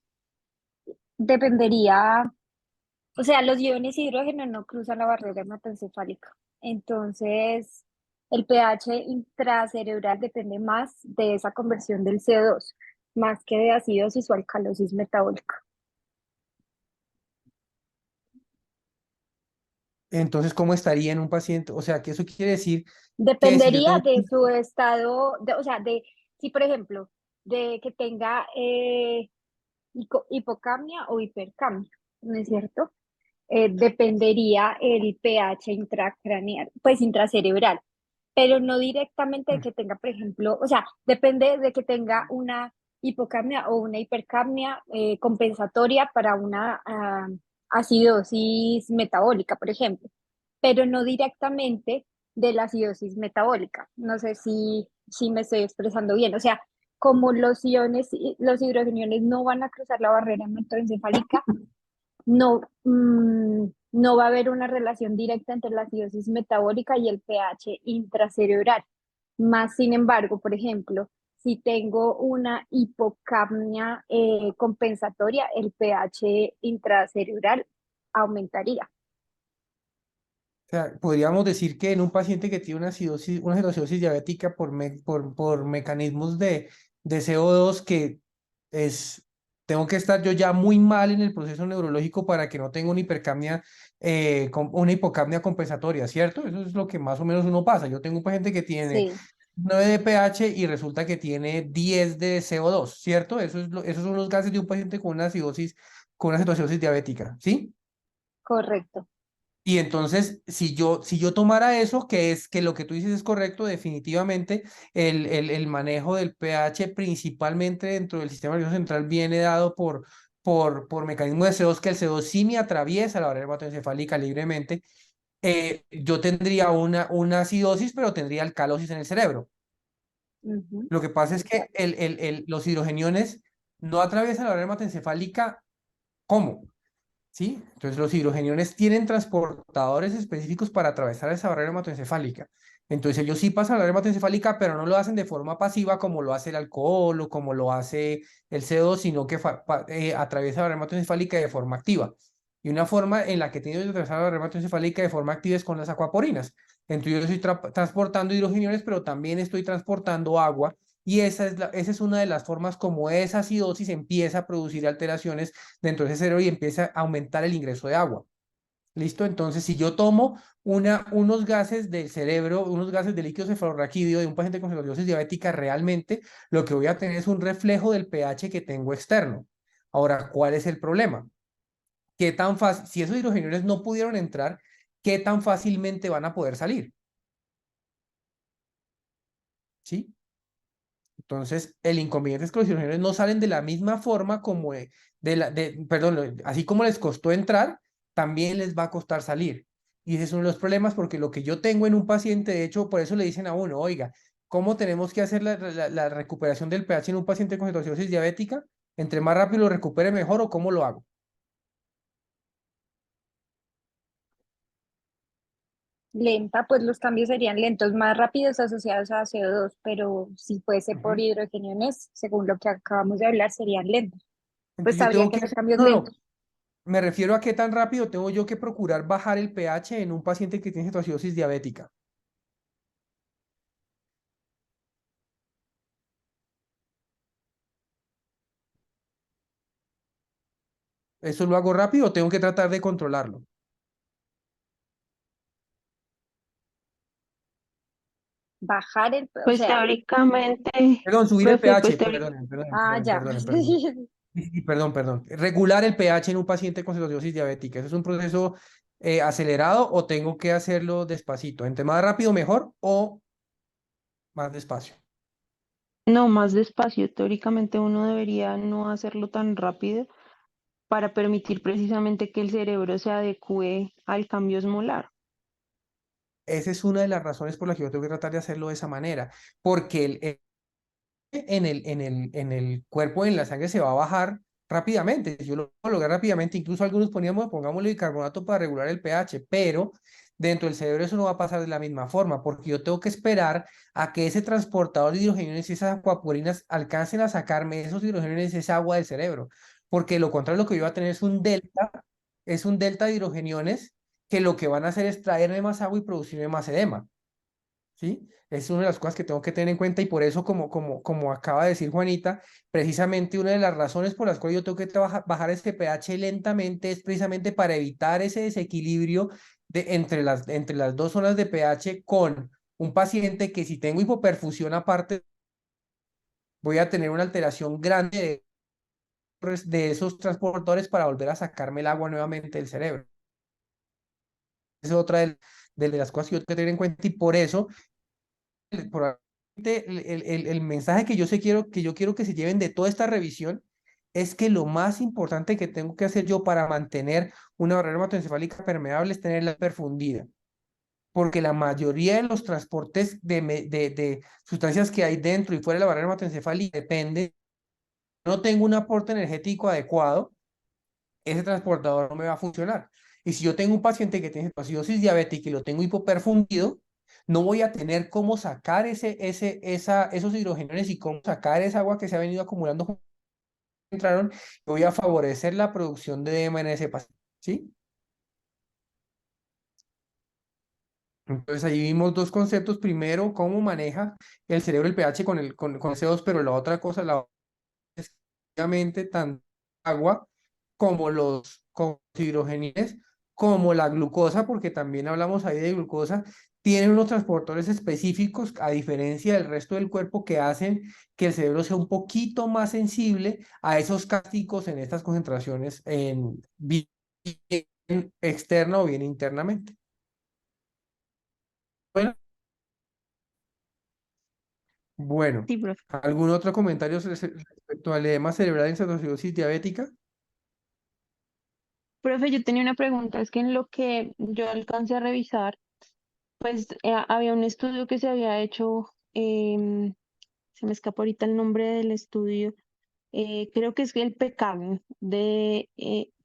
Speaker 6: dependería, o sea, los iones hidrógeno no cruzan la barrera hematoencefálica. Entonces, el pH intracerebral depende más de esa conversión del CO2, más que de acidosis o alcalosis metabólica.
Speaker 2: Entonces, ¿cómo estaría en un paciente? O sea, que eso quiere decir que si yo
Speaker 6: Dependería
Speaker 2: tengo...
Speaker 6: de su estado, o sea, de si por ejemplo, de que tenga hipocamia o hipercamia, ¿no es cierto? Dependería el pH intracraneal, pues intracerebral, pero no directamente de que tenga, por ejemplo, o sea, depende de que tenga una hipocamia o una hipercamia compensatoria para una acidosis metabólica, por ejemplo, pero no directamente de la acidosis metabólica. No sé si me estoy expresando bien. O sea, como los iones, los hidrogeniones no van a cruzar la barrera hematoencefálica, no, no va a haber una relación directa entre la acidosis metabólica y el pH intracerebral. Más sin embargo, por ejemplo, si tengo una hipocapnia compensatoria, el pH intracerebral aumentaría.
Speaker 2: O sea, podríamos decir que en un paciente que tiene una cetoacidosis diabética por mecanismos de CO2 que es, tengo que estar yo ya muy mal en el proceso neurológico para que no tenga una hipercapnia, una hipocapnia compensatoria, ¿cierto? Eso es lo que más o menos uno pasa. Yo tengo un paciente que tiene
Speaker 6: Sí,
Speaker 2: 9 de pH y resulta que tiene 10 de CO2, ¿cierto? Esos son los gases de un paciente con una acidosis, con una cetoacidosis diabética, ¿sí?
Speaker 6: correcto.
Speaker 2: Y entonces, si yo tomara eso, que es que lo que tú dices es correcto, definitivamente el manejo del pH principalmente dentro del sistema nervioso central viene dado por mecanismos de CO2, que el CO2 sí me atraviesa la barrera hematoencefálica libremente. Yo tendría una acidosis, pero tendría alcalosis en el cerebro.
Speaker 6: Ujú.
Speaker 2: Lo que pasa es que los hidrogeniones no atraviesan la barrera hematoencefálica. ¿Cómo? ¿Sí? Entonces los hidrogeniones tienen transportadores específicos para atravesar esa barrera hematoencefálica. Entonces ellos sí pasan la barrera hematoencefálica, pero no lo hacen de forma pasiva como lo hace el alcohol o como lo hace el CO2, sino que atraviesa la barrera hematoencefálica de forma activa. Y una forma en la que tiene que atravesar la barrera hematoencefálica de forma activa es con las acuaporinas. Entonces yo estoy transportando hidrogeniones, pero también estoy transportando agua. Y esa es una de las formas como esa acidosis empieza a producir alteraciones dentro de ese cerebro y empieza a aumentar el ingreso de agua. ¿Listo? Entonces, si yo tomo unos gases del cerebro, unos gases de líquido cefalorraquídeo de un paciente con cirrosis diabética, realmente lo que voy a tener es un reflejo del pH que tengo externo. Ahora, ¿cuál es el problema? ¿Qué tan fácil, si esos hidrogeniones no pudieron entrar, qué tan fácilmente van a poder salir? ¿Sí? Entonces, el inconveniente es que los hidrogeniones no salen de la misma forma como perdón, así como les costó entrar, también les va a costar salir. Y ese es uno de los problemas porque lo que yo tengo en un paciente, de hecho, por eso le dicen a uno, oiga, ¿cómo tenemos que hacer la recuperación del pH en un paciente con cetoacidosis diabética? Entre más rápido lo recupere, mejor, ¿o cómo lo hago?
Speaker 6: lenta, pues los cambios serían lentos, más rápidos asociados a CO2, pero si fuese por
Speaker 2: Ujú.
Speaker 6: hidrogeniones, según lo que acabamos de hablar, serían lentos. Pues
Speaker 2: Entonces yo
Speaker 6: habría
Speaker 2: tengo
Speaker 6: que
Speaker 2: que,
Speaker 6: hacer cambios
Speaker 2: no, no,
Speaker 6: lentos.
Speaker 2: me refiero a qué tan rápido tengo yo que procurar bajar el pH en un paciente que tiene cetoacidosis diabética. ¿Eso lo hago rápido o tengo que tratar de controlarlo?
Speaker 6: Bajar o
Speaker 7: Pues
Speaker 6: sea,
Speaker 7: teóricamente,
Speaker 2: Perdón, subir el
Speaker 7: profe,
Speaker 2: pH, perdonen, perdonen, perdonen,
Speaker 6: ya.
Speaker 2: perdonen, perdonen. Sí, perdón, perdón. Regular el pH en un paciente con cetoacidosis diabética. ¿Eso es un proceso acelerado o tengo que hacerlo despacito? ¿Entre más rápido mejor o más despacio?
Speaker 7: no, más despacio. Teóricamente uno debería no hacerlo tan rápido para permitir precisamente que el cerebro se adecue al cambio osmolar.
Speaker 2: Esa es una de las razones por las que yo tengo que tratar de hacerlo de esa manera, porque en el cuerpo, en la sangre, se va a bajar rápidamente. Si yo lo puedo lograr rápidamente, incluso algunos pongámosle bicarbonato para regular el pH, pero dentro del cerebro eso no va a pasar de la misma forma, porque yo tengo que esperar a que ese transportador de hidrogeniones y esas acuaporinas alcancen a sacarme esos hidrogeniones, esa agua del cerebro, porque lo contrario, lo que yo voy a tener es un delta de hidrogeniones que lo que van a hacer es traerme más agua y producirme más edema. ¿Sí? Es una de las cosas que tengo que tener en cuenta y por eso, como acaba de decir Juanita, precisamente una de las razones por las cuales yo tengo que bajar este pH lentamente es precisamente para evitar ese desequilibrio entre las dos zonas de pH con un paciente que si tengo hipoperfusión aparte, voy a tener una alteración grande de esos transportadores para volver a sacarme el agua nuevamente del cerebro. Esa es otra de las cosas que yo tengo que tener en cuenta y por eso probablemente el mensaje que yo quiero que se lleven de toda esta revisión es que lo más importante que tengo que hacer yo para mantener una barrera hematoencefálica permeable es tenerla perfundida, porque la mayoría de los transportes de sustancias que hay dentro y fuera de la barrera hematoencefálica depende, no tengo un aporte energético adecuado, ese transportador no me va a funcionar. Y si yo tengo un paciente que tiene acidosis diabética y lo tengo hipoperfundido, no voy a tener cómo sacar esos hidrogeniones y cómo sacar esa agua que se ha venido acumulando. Entraron, voy a favorecer la producción de edema en ese paciente. ¿Sí? Entonces ahí vimos dos conceptos. Primero, cómo maneja el cerebro el pH con CO2, pero la otra cosa, es obviamente tanto agua como como los hidrogenes, como la glucosa, porque también hablamos ahí de glucosa, tienen unos transportadores específicos, a diferencia del resto del cuerpo, que hacen que el cerebro sea un poquito más sensible a esos cásticos en estas concentraciones bien externa o bien internamente. Bueno, bueno,
Speaker 7: Sí, profe.
Speaker 2: ¿algún otro comentario respecto al edema cerebral en cetoacidosis diabética?
Speaker 7: Profe, yo tenía una pregunta, es que en lo que yo alcancé a revisar, pues había un estudio que se había hecho, se me escapa ahorita el nombre del estudio, creo que es el PECAM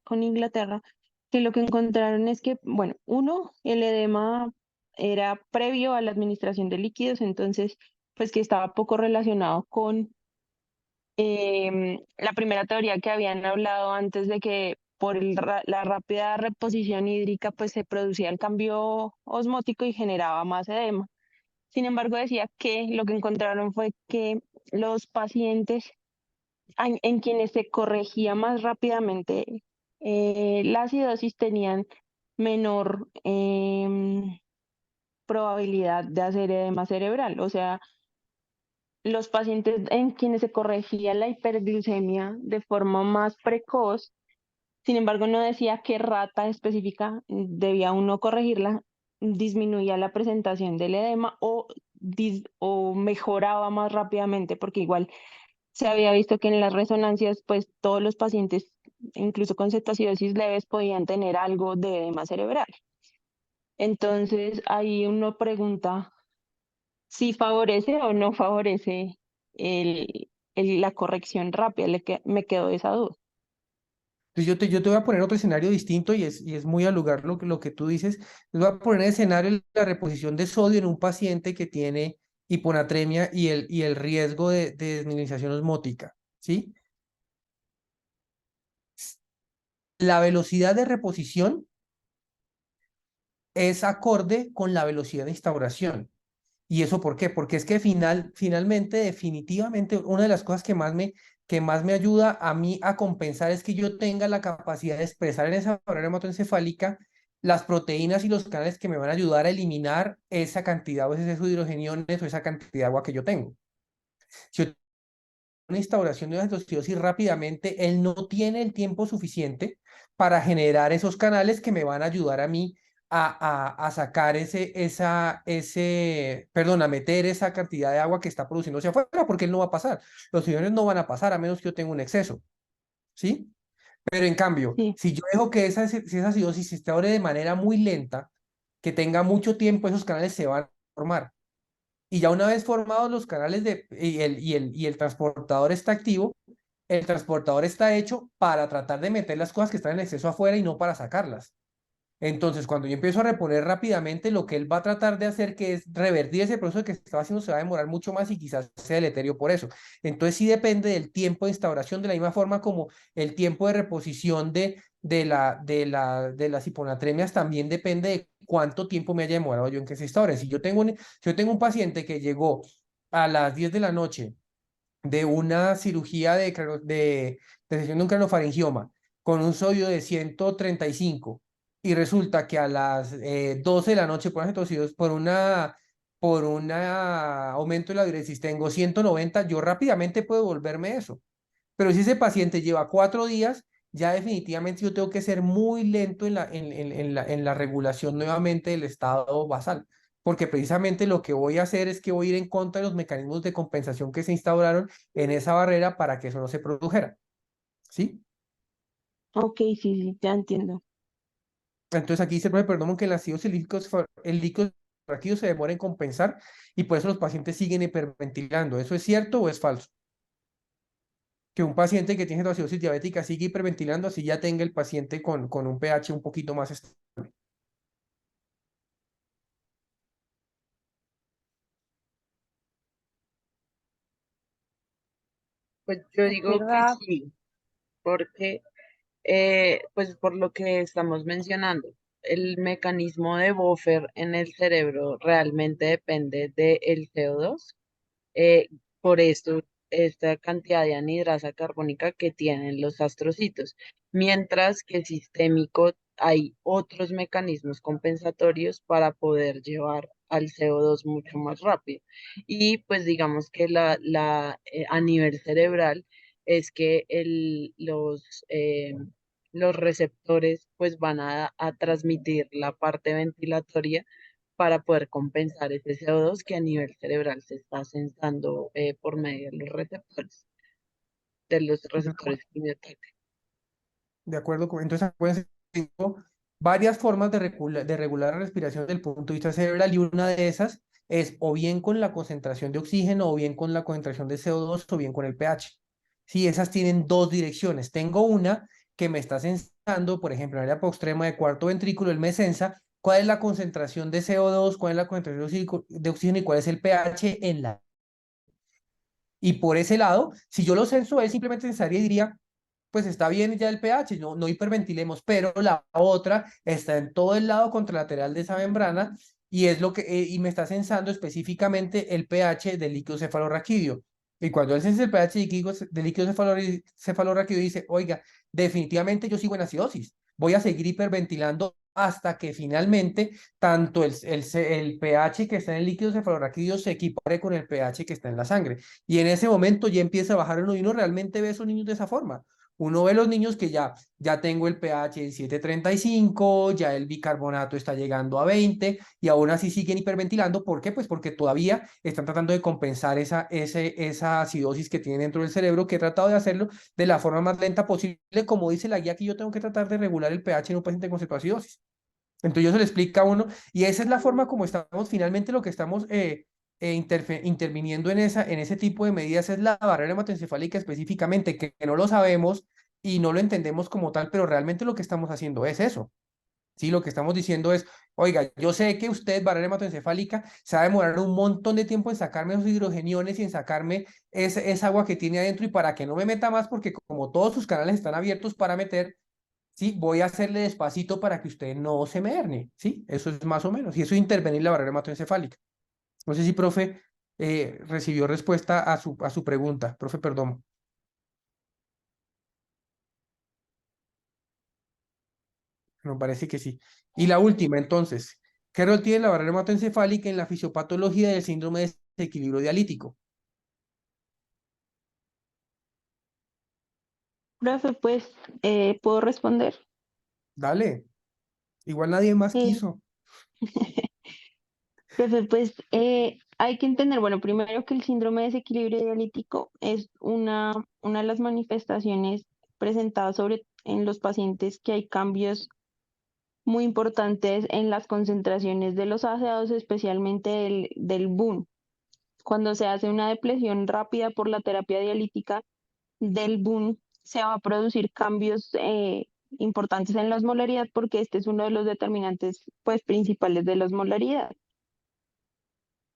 Speaker 7: con Inglaterra, que lo que encontraron es que, bueno, uno, el edema era previo a la administración de líquidos, entonces, pues que estaba poco relacionado con la primera teoría que habían hablado antes de que por la rápida reposición hídrica, pues se producía el cambio osmótico y generaba más edema. Sin embargo, decía que lo que encontraron fue que los pacientes en quienes se corregía más rápidamente la acidosis tenían menor probabilidad de hacer edema cerebral. O sea, los pacientes en quienes se corregía la hiperglucemia de forma más precoz, sin embargo, no decía qué rata específica debía uno corregirla, disminuía la presentación del edema o mejoraba más rápidamente, porque igual se había visto que en las resonancias, pues todos los pacientes, incluso con cetoacidosis leves, podían tener algo de edema cerebral. Entonces, ahí uno pregunta si favorece o no favorece la corrección rápida, me quedó esa duda.
Speaker 2: Entonces yo te voy a poner otro escenario distinto y es muy al lugar lo que tú dices. Les voy a poner el escenario de la reposición de sodio en un paciente que tiene hiponatremia y el riesgo de desmineralización osmótica, ¿sí? La velocidad de reposición es acorde con la velocidad de instauración. ¿Y eso por qué? Porque es que finalmente, definitivamente, una de las cosas que más me ayuda a mí a compensar es que yo tenga la capacidad de expresar en esa barrera hematoencefálica las proteínas y los canales que me van a ayudar a eliminar esa cantidad o ese exceso de hidrogeniones o esa cantidad de agua que yo tengo. Si yo tengo una instauración de una cetoacidosis rápidamente, él no tiene el tiempo suficiente para generar esos canales que me van a ayudar a mí a sacar perdón, a meter esa cantidad de agua que está produciéndose afuera, porque él no va a pasar. Los iones no van a pasar a menos que yo tenga un exceso, ¿sí? Pero en cambio,
Speaker 7: Sí.
Speaker 2: si yo dejo que si esa acidosis se instaure de manera muy lenta, que tenga mucho tiempo, esos canales se van a formar. Y ya una vez formados los canales y el transportador está activo, el transportador está hecho para tratar de meter las cosas que están en exceso afuera y no para sacarlas. Entonces, cuando yo empiezo a reponer rápidamente, lo que él va a tratar de hacer, que es revertir ese proceso que estaba haciendo, se va a demorar mucho más y quizás sea deleterio por eso. Entonces, sí depende del tiempo de instauración, de la misma forma como el tiempo de reposición de las hiponatremias también depende de cuánto tiempo me haya demorado yo en que se instaure. Si yo tengo un paciente que llegó a las 10 de la noche de una cirugía de sesión de un cranofaringioma con un sodio de 135 y resulta que a las 12 de la noche por una aumento de la diuresis tengo 190, yo rápidamente puedo volverme eso. Pero si ese paciente lleva 4 días, ya definitivamente yo tengo que ser muy lento en la regulación nuevamente del estado basal, porque precisamente lo que voy a hacer es que voy a ir en contra de los mecanismos de compensación que se instauraron en esa barrera para que eso no se produjera, ¿sí?
Speaker 7: Ok, sí, sí, ya entiendo.
Speaker 2: Entonces aquí dice el profe Perdomo que el ácido cilícico, el líquido raquídeo se demora en compensar y por eso los pacientes siguen hiperventilando. ¿Eso es cierto o es falso? Que un paciente que tiene acidosis diabética sigue hiperventilando, así ya tenga el paciente con un pH un poquito más estable.
Speaker 4: Pues yo
Speaker 6: Es
Speaker 4: digo que
Speaker 6: verdad.
Speaker 4: sí, porque pues por lo que estamos mencionando, el mecanismo de buffer en el cerebro realmente depende del CO2. Por esto, esta cantidad de anhidrasa carbónica que tienen los astrocitos, mientras que sistémico hay otros mecanismos compensatorios para poder llevar al CO2 mucho más rápido. Y pues digamos que a nivel cerebral es que los receptores pues van a transmitir la parte ventilatoria para poder compensar ese CO2 que a nivel cerebral se está sensando por medio de los receptores quimiotácticos.
Speaker 2: De acuerdo entonces, acuérdense que tengo varias formas de regular la respiración desde el punto de vista cerebral y una de esas es o bien con la concentración de oxígeno o bien con la concentración de CO2 o bien con el pH. Sí, esas tienen dos direcciones. Tengo una que me está sensando, por ejemplo, en el área postrema de cuarto ventrículo, él me sensa cuál es la concentración de CO2, cuál es la concentración de oxígeno y cuál es el pH en la. Y por ese lado, si yo lo censo, él simplemente sensaría y diría, pues está bien ya el pH, no hiperventilemos, pero la otra está en todo el lado contralateral de esa membrana y es lo que y me está sensando específicamente el pH del líquido cefalorraquídeo. Y cuando él sensa el pH del líquido cefalorraquídeo dice, oiga, definitivamente yo sigo en acidosis, voy a seguir hiperventilando hasta que finalmente tanto el pH que está en el líquido cefalorraquídeo se equipare con el pH que está en la sangre. Y en ese momento ya empieza a bajar uno y uno realmente ve a esos niños de esa forma. Uno ve los niños que ya tengo el pH en 7,35, ya el bicarbonato está llegando a 20 y aún así siguen hiperventilando. ¿Por qué? Pues porque todavía están tratando de compensar esa acidosis que tienen dentro del cerebro, que he tratado de hacerlo de la forma más lenta posible, como dice la guía que yo tengo que tratar de regular el pH en un paciente con cetoacidosis. Entonces yo se le explica a uno y esa es la forma como estamos, finalmente lo que estamos interviniendo en ese tipo de medidas es la barrera hematoencefálica específicamente, que no lo sabemos, y no lo entendemos como tal, pero realmente lo que estamos haciendo es eso. Sí, lo que estamos diciendo es, oiga, yo sé que usted, barrera hematoencefálica, se va a demorar un montón de tiempo en sacarme esos hidrogeniones y en sacarme esa agua que tiene adentro y para que no me meta más, porque como todos sus canales están abiertos para meter, sí, voy a hacerle despacito para que usted no se me herne, ¿sí? Eso es más o menos, y eso es intervenir la barrera hematoencefálica. No sé si, profe, recibió respuesta a su pregunta. Profe, perdón. Me parece que sí. Y la última, entonces, ¿qué rol tiene la barrera hematoencefálica en la fisiopatología del síndrome de desequilibrio dialítico?
Speaker 7: Profe, pues, ¿puedo responder?
Speaker 2: Dale, igual nadie más
Speaker 7: Eh,
Speaker 2: quiso.
Speaker 7: Profe, pues hay que entender, bueno, primero que el síndrome de desequilibrio dialítico es una de las manifestaciones presentadas en los pacientes que hay cambios muy importantes en las concentraciones de los ácidos, especialmente del BUN. Cuando se hace una depresión rápida por la terapia dialítica del BUN, se va a producir cambios importantes en la osmolaridad porque este es uno de los determinantes pues, principales de la osmolaridad.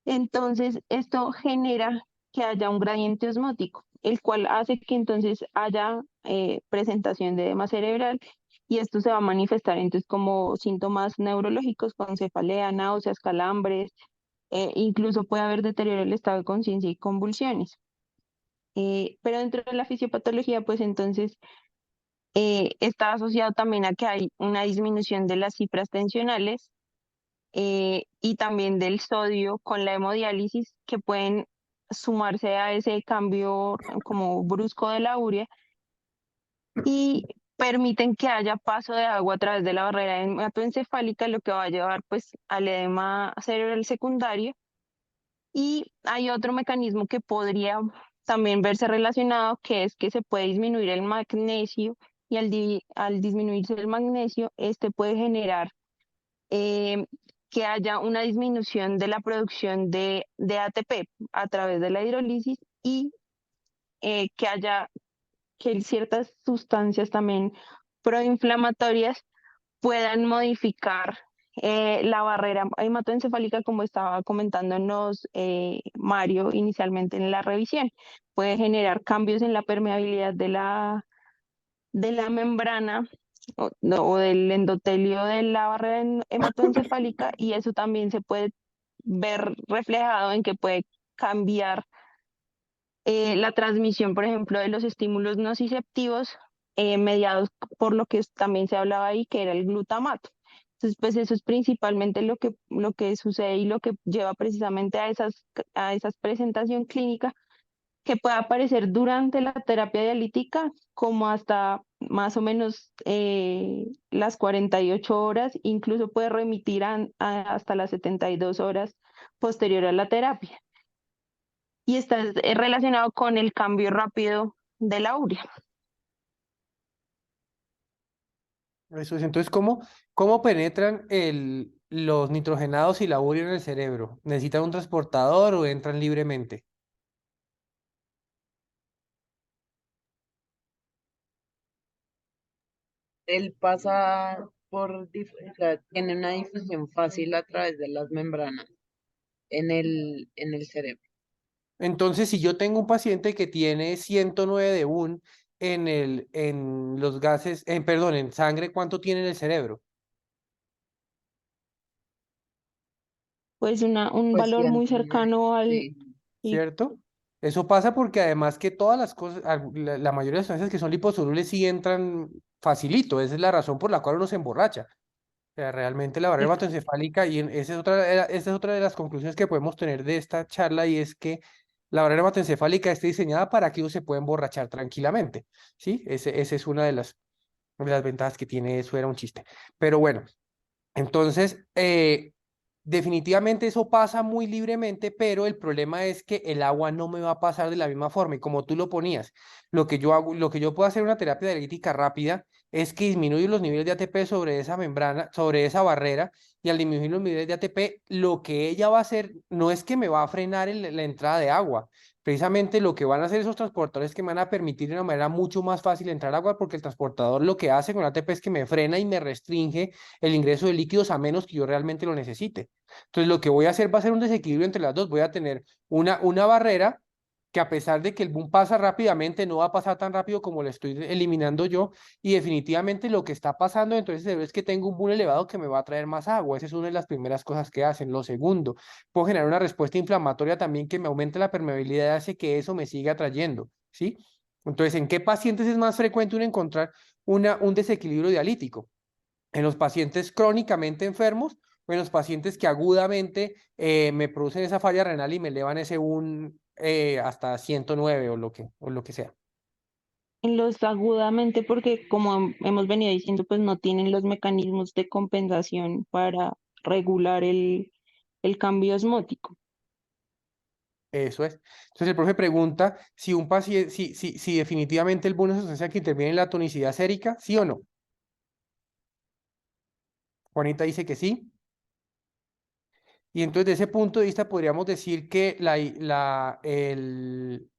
Speaker 7: Entonces, esto genera que haya un gradiente osmótico, el cual hace que entonces haya presentación de edema cerebral y esto se va a manifestar entonces como síntomas neurológicos con cefalea, náuseas, calambres, incluso puede haber deterioro del estado de conciencia y convulsiones. Pero dentro de la fisiopatología, pues entonces está asociado también a que hay una disminución de las cifras tensionales y también del sodio con la hemodiálisis que pueden sumarse a ese cambio como brusco de la urea y permiten que haya paso de agua a través de la barrera hematoencefálica, lo que va a llevar pues al edema cerebral secundario. Y hay otro mecanismo que podría también verse relacionado, que es que se puede disminuir el magnesio y al disminuirse el magnesio, este puede generar eh, que haya una disminución de la producción de ATP a través de la hidrólisis y que haya que ciertas sustancias también proinflamatorias puedan modificar la barrera hematoencefálica, como estaba comentándonos Mario inicialmente en la revisión. Puede generar cambios en la permeabilidad de la membrana o del endotelio de la barrera hematoencefálica y eso también se puede ver reflejado en que puede cambiar la transmisión, por ejemplo, de los estímulos nociceptivos mediados por lo que también se hablaba ahí, que era el glutamato. Entonces, pues eso es principalmente lo que sucede y lo que lleva precisamente a esa presentación clínica que puede aparecer durante la terapia dialítica como hasta más o menos las 48 horas, incluso puede remitir hasta las 72 horas posterior a la terapia. Y está relacionado con el cambio rápido de la urea.
Speaker 2: Eso es. Entonces, ¿cómo penetran los nitrogenados y la urea en el cerebro? ¿Necesitan un transportador o entran libremente?
Speaker 4: Él pasa o sea, tiene una difusión fácil a través de las membranas en el cerebro.
Speaker 2: Entonces, si yo tengo un paciente que tiene 109 de UN en los gases, perdón, en sangre, ¿cuánto tiene en el cerebro?
Speaker 7: Pues un
Speaker 4: Pues
Speaker 7: valor muy
Speaker 4: 109,
Speaker 7: cercano al...
Speaker 4: sí.
Speaker 7: Sí,
Speaker 2: ¿Cierto? Eso pasa porque además que todas las cosas, la mayoría de las sustancias que son liposolubles sí entran facilito, esa es la razón por la cual uno se emborracha. O sea, realmente la barrera hematoencefálica, y esa es otra de las conclusiones que podemos tener de esta charla, y es que la barrera hematoencefálica está diseñada para que uno se pueda emborrachar tranquilamente, ¿sí? Ese es una de las ventajas que tiene eso, era un chiste. Pero bueno, entonces, definitivamente eso pasa muy libremente, pero el problema es que el agua no me va a pasar de la misma forma. Y como tú lo ponías, lo que yo puedo hacer en una terapia dialítica rápida es que disminuyo los niveles de ATP sobre esa membrana, sobre esa barrera, y al disminuir los niveles de ATP, lo que ella va a hacer no es que me va a frenar la entrada de agua, Precisamente lo que van a hacer esos transportadores que me van a permitir de una manera mucho más fácil entrar agua, porque el transportador lo que hace con ATP es que me frena y me restringe el ingreso de líquidos a menos que yo realmente lo necesite. Entonces lo que voy a hacer va a ser un desequilibrio entre las dos. Voy a tener una barrera que a pesar de que el boom pasa rápidamente, no va a pasar tan rápido como lo estoy eliminando yo, y definitivamente lo que está pasando entonces es que tengo un boom elevado que me va a traer más agua. Esa es una de las primeras cosas que hacen. Lo segundo, puedo generar una respuesta inflamatoria también que me aumente la permeabilidad y hace que eso me siga atrayendo, ¿sí? Entonces, ¿en qué pacientes es más frecuente uno encontrar un desequilibrio dialítico? ¿En los pacientes crónicamente enfermos o en los pacientes que agudamente me producen esa falla renal y me elevan ese un hasta 109 o lo que sea?
Speaker 7: En los agudamente, porque como hemos venido diciendo, pues no tienen los mecanismos de compensación para regular el cambio osmótico.
Speaker 2: Eso es. Entonces el profe pregunta si un paciente, si definitivamente el bono es una sustancia que interviene en la tonicidad sérica, ¿sí o no? Juanita dice que sí. Y entonces, desde ese punto de vista, podríamos decir que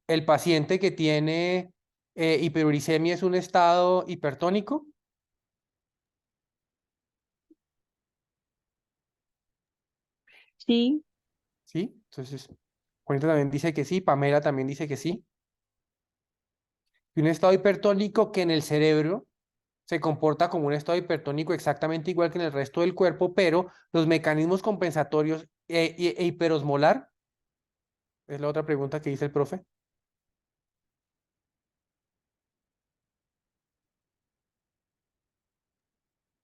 Speaker 2: el paciente que tiene hiperuricemia es un estado hipertónico,
Speaker 7: Sí,
Speaker 2: ¿sí? Entonces, Juanita también dice que sí, Pamela también dice que sí. Y un estado hipertónico que en el cerebro se comporta como un estado hipertónico exactamente igual que en el resto del cuerpo, pero los mecanismos compensatorios e hiperosmolar, es la otra pregunta que dice el profe.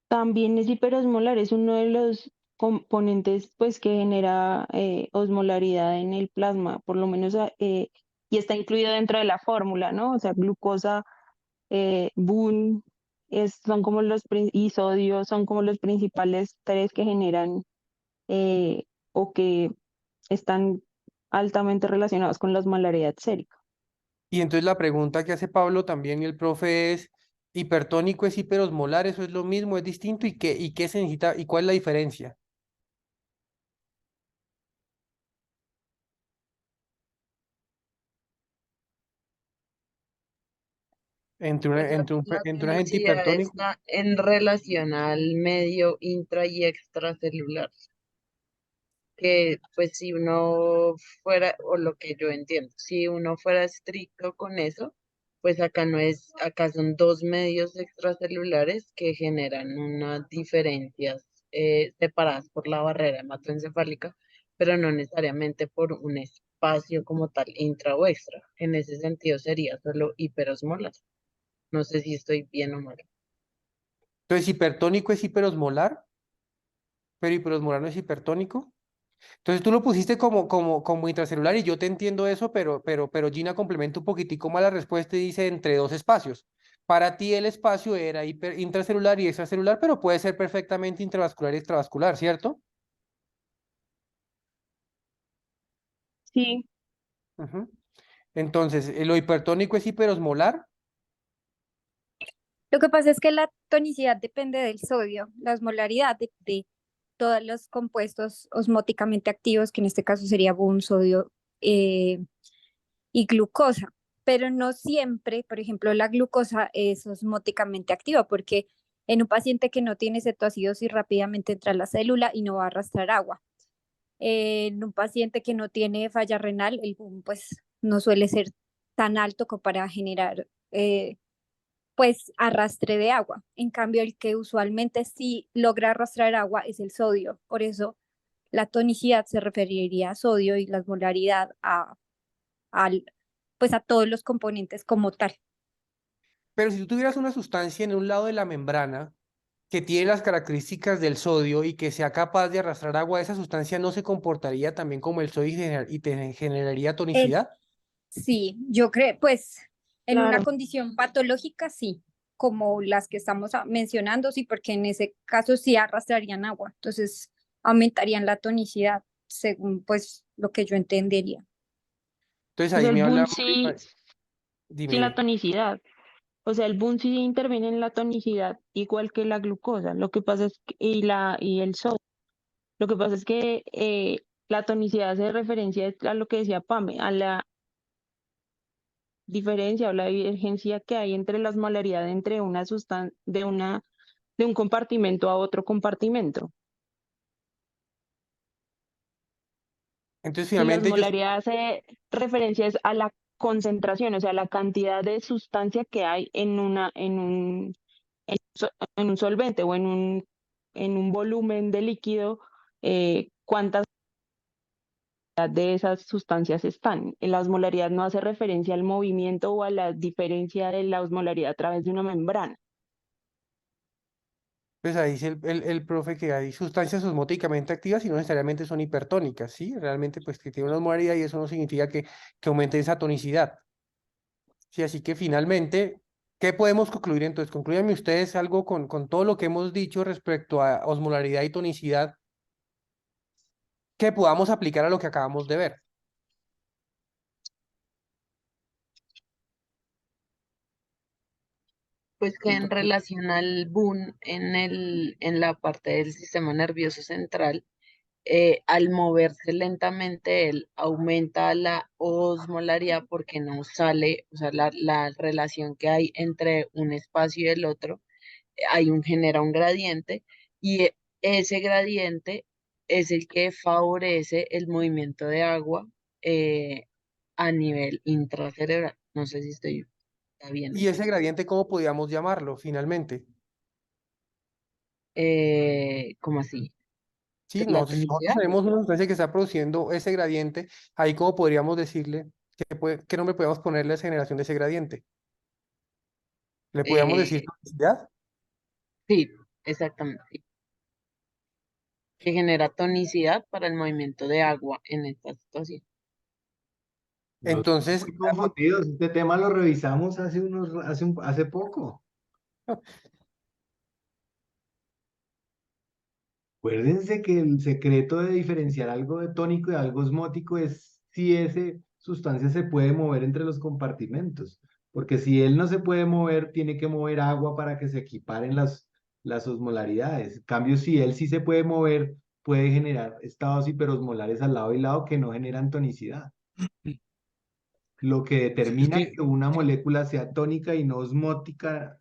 Speaker 7: también es hiperosmolar, es uno de los componentes pues que genera osmolaridad en el plasma, por lo menos y está incluido dentro de la fórmula, ¿no? O sea, glucosa, BUN, son como y sodio son como los principales tres que generan o que están altamente relacionados con la osmolaridad sérica.
Speaker 2: Y entonces la pregunta que hace Pablo también y el profe es, ¿hipertónico es hiperosmolar? ¿Eso es lo mismo? ¿Es distinto? Y qué se necesita? ¿Y cuál es la diferencia?
Speaker 4: Pues la
Speaker 2: Entre un agente
Speaker 4: tonicidad
Speaker 2: hipertónico.
Speaker 4: está en relación al medio intra y extracelular, que pues si uno fuera, o lo que yo entiendo, si uno fuera estricto con eso, pues acá no es, acá son dos medios extracelulares que generan unas diferencias separadas por la barrera hematoencefálica, pero no necesariamente por un espacio como tal, intra o extra. En ese sentido sería solo hiperosmolar. No sé si estoy bien o mal.
Speaker 2: Entonces, hipertónico es hiperosmolar, pero hiperosmolar no es hipertónico. Entonces tú lo pusiste como intracelular y yo te entiendo eso, pero Gina complementa un poquitico más la respuesta y dice entre dos espacios. Para ti el espacio era intracelular y extracelular, pero puede ser perfectamente intravascular y extravascular, ¿cierto?
Speaker 7: Sí,
Speaker 2: Ujú. Entonces, ¿lo hipertónico es hiperosmolar?
Speaker 6: Lo que pasa es que la tonicidad depende del sodio, la osmolaridad de todos los compuestos osmóticamente activos, que en este caso sería BUN, sodio eh, y glucosa, pero no siempre, por ejemplo, la glucosa es osmóticamente activa, porque en un paciente que no tiene cetoacidosis rápidamente entra a la célula y no va a arrastrar agua. En un paciente que no tiene falla renal, el boom pues no suele ser tan alto como para generar pues arrastre de agua. En cambio, el que usualmente sí logra arrastrar agua es el sodio. Por eso la tonicidad se referiría a sodio y la osmolaridad al, pues a todos los componentes como tal.
Speaker 2: Pero si tú tuvieras una sustancia en un lado de la membrana que tiene las características del sodio y que sea capaz de arrastrar agua, esa sustancia no se comportaría también como el sodio y te generaría
Speaker 6: Eh,
Speaker 2: tonicidad.
Speaker 6: sí, yo creo, pues en una
Speaker 7: claro.
Speaker 6: condición patológica sí, como las que estamos mencionando, sí, porque en ese caso sí arrastrarían agua, entonces aumentarían la tonicidad, según pues lo que yo entendería.
Speaker 2: Entonces
Speaker 7: O sea,
Speaker 2: ahí
Speaker 7: el
Speaker 2: me habla,
Speaker 7: BUN sí,
Speaker 2: dime,
Speaker 7: sí la
Speaker 2: dime.
Speaker 7: tonicidad. O sea, el BUN sí interviene en la tonicidad, igual que la glucosa. Lo que pasa es que, y el sodio. Lo que pasa es que la tonicidad hace referencia a lo que decía Pame, diferencia o la divergencia que hay entre la osmolaridad entre una sustancia de un compartimento a otro compartimento.
Speaker 2: Entonces,
Speaker 7: Y la
Speaker 2: finalmente, ellos,
Speaker 7: osmolaridad hace referencia es a la concentración, o sea, la cantidad de sustancia que hay en un solvente o en un volumen de líquido, cuántas de esas sustancias están. La osmolaridad no hace referencia al movimiento o a la diferencia de la osmolaridad a través de una membrana.
Speaker 2: pues ahí dice el profe que hay sustancias osmóticamente activas y no necesariamente son hipertónicas, ¿sí? Realmente, pues que tiene una osmolaridad y eso no significa que aumente esa tonicidad. Sí, así que finalmente, ¿qué podemos concluir entonces? Concluyanme ustedes algo con todo lo que hemos dicho respecto a osmolaridad y tonicidad que podamos aplicar a lo que acabamos de ver.
Speaker 4: Pues que en
Speaker 2: Entonces,
Speaker 4: relación al boom en la parte del sistema nervioso central, al moverse lentamente, él aumenta la osmolaridad porque no sale, o sea, la relación que hay entre un espacio y el otro, genera un gradiente y ese gradiente es el que favorece el movimiento de agua eh, a nivel intracerebral. No sé si está bien.
Speaker 2: ¿y ese gradiente cómo podríamos llamarlo finalmente?
Speaker 4: ¿Cómo así?
Speaker 2: Sí,
Speaker 4: ¿La
Speaker 2: no, si nosotros
Speaker 4: tonicidad?
Speaker 2: tenemos una sustancia que está produciendo ese gradiente, ahí cómo podríamos decirle, qué nombre podemos ponerle a esa generación de ese gradiente. ¿Le podríamos decir
Speaker 4: Eh,
Speaker 2: tonicidad?
Speaker 4: sí, exactamente. Sí, que genera tonicidad para el movimiento de agua en esta situación.
Speaker 1: No, estamos
Speaker 2: Entonces,
Speaker 1: muy confundidos. Este tema lo revisamos hace poco. Acuérdense que el secreto de diferenciar algo de tónico y algo osmótico es si esa sustancia se puede mover entre los compartimentos. Porque si él no se puede mover, tiene que mover agua para que se equiparen las osmolaridades. En cambio, si él sí se puede mover, puede generar estados hiperosmolares al lado y lado que no generan tonicidad. Lo que
Speaker 8: Es
Speaker 1: determina
Speaker 8: que,
Speaker 1: que una molécula sea tónica y no osmótica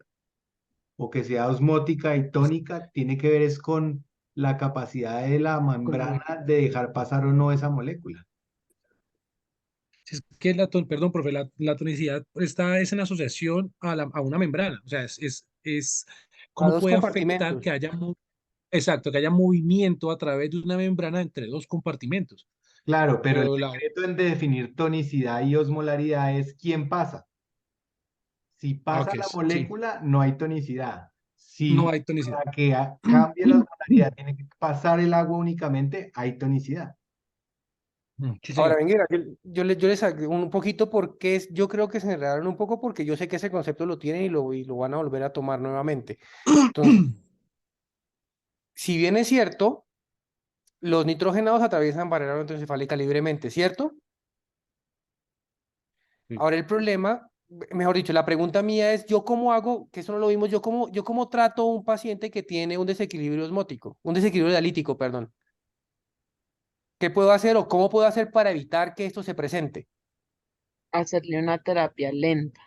Speaker 1: o que sea osmótica y tónica tiene que ver es con la capacidad de la
Speaker 8: como,
Speaker 1: membrana de dejar pasar o no esa molécula.
Speaker 8: es que perdón, profe, la tonicidad es en asociación a una membrana. O sea, es
Speaker 2: a
Speaker 8: cómo
Speaker 2: dos
Speaker 8: puede afectar
Speaker 2: compartimentos.
Speaker 8: exacto, que haya movimiento a través de una membrana entre dos compartimentos.
Speaker 1: Claro, pero el
Speaker 8: Pero
Speaker 1: secreto en definir tonicidad y osmolaridad es quién pasa. Si pasa
Speaker 8: ok,
Speaker 1: la
Speaker 8: sí,
Speaker 1: molécula, no hay tonicidad.
Speaker 8: no
Speaker 1: Si
Speaker 8: hay tonicidad.
Speaker 1: para que cambie la osmolaridad tiene que pasar el agua únicamente, hay tonicidad.
Speaker 8: Sí,
Speaker 2: Ahora,
Speaker 8: señor.
Speaker 2: venga, yo les agrego un poquito porque yo creo que se enredaron un poco porque yo sé que ese concepto lo tienen y lo van a volver a tomar nuevamente. Entonces, si bien es cierto, los nitrógenos atraviesan barrera electroencefálica libremente, ¿cierto?
Speaker 8: Sí.
Speaker 2: Ahora el problema, mejor dicho, la pregunta mía es, ¿yo cómo hago, que eso no lo vimos, yo cómo trato a un paciente que tiene un desequilibrio osmótico, un desequilibrio dialítico, perdón? ¿Qué puedo hacer o cómo puedo hacer para evitar que esto se presente?
Speaker 4: Hacerle una terapia lenta.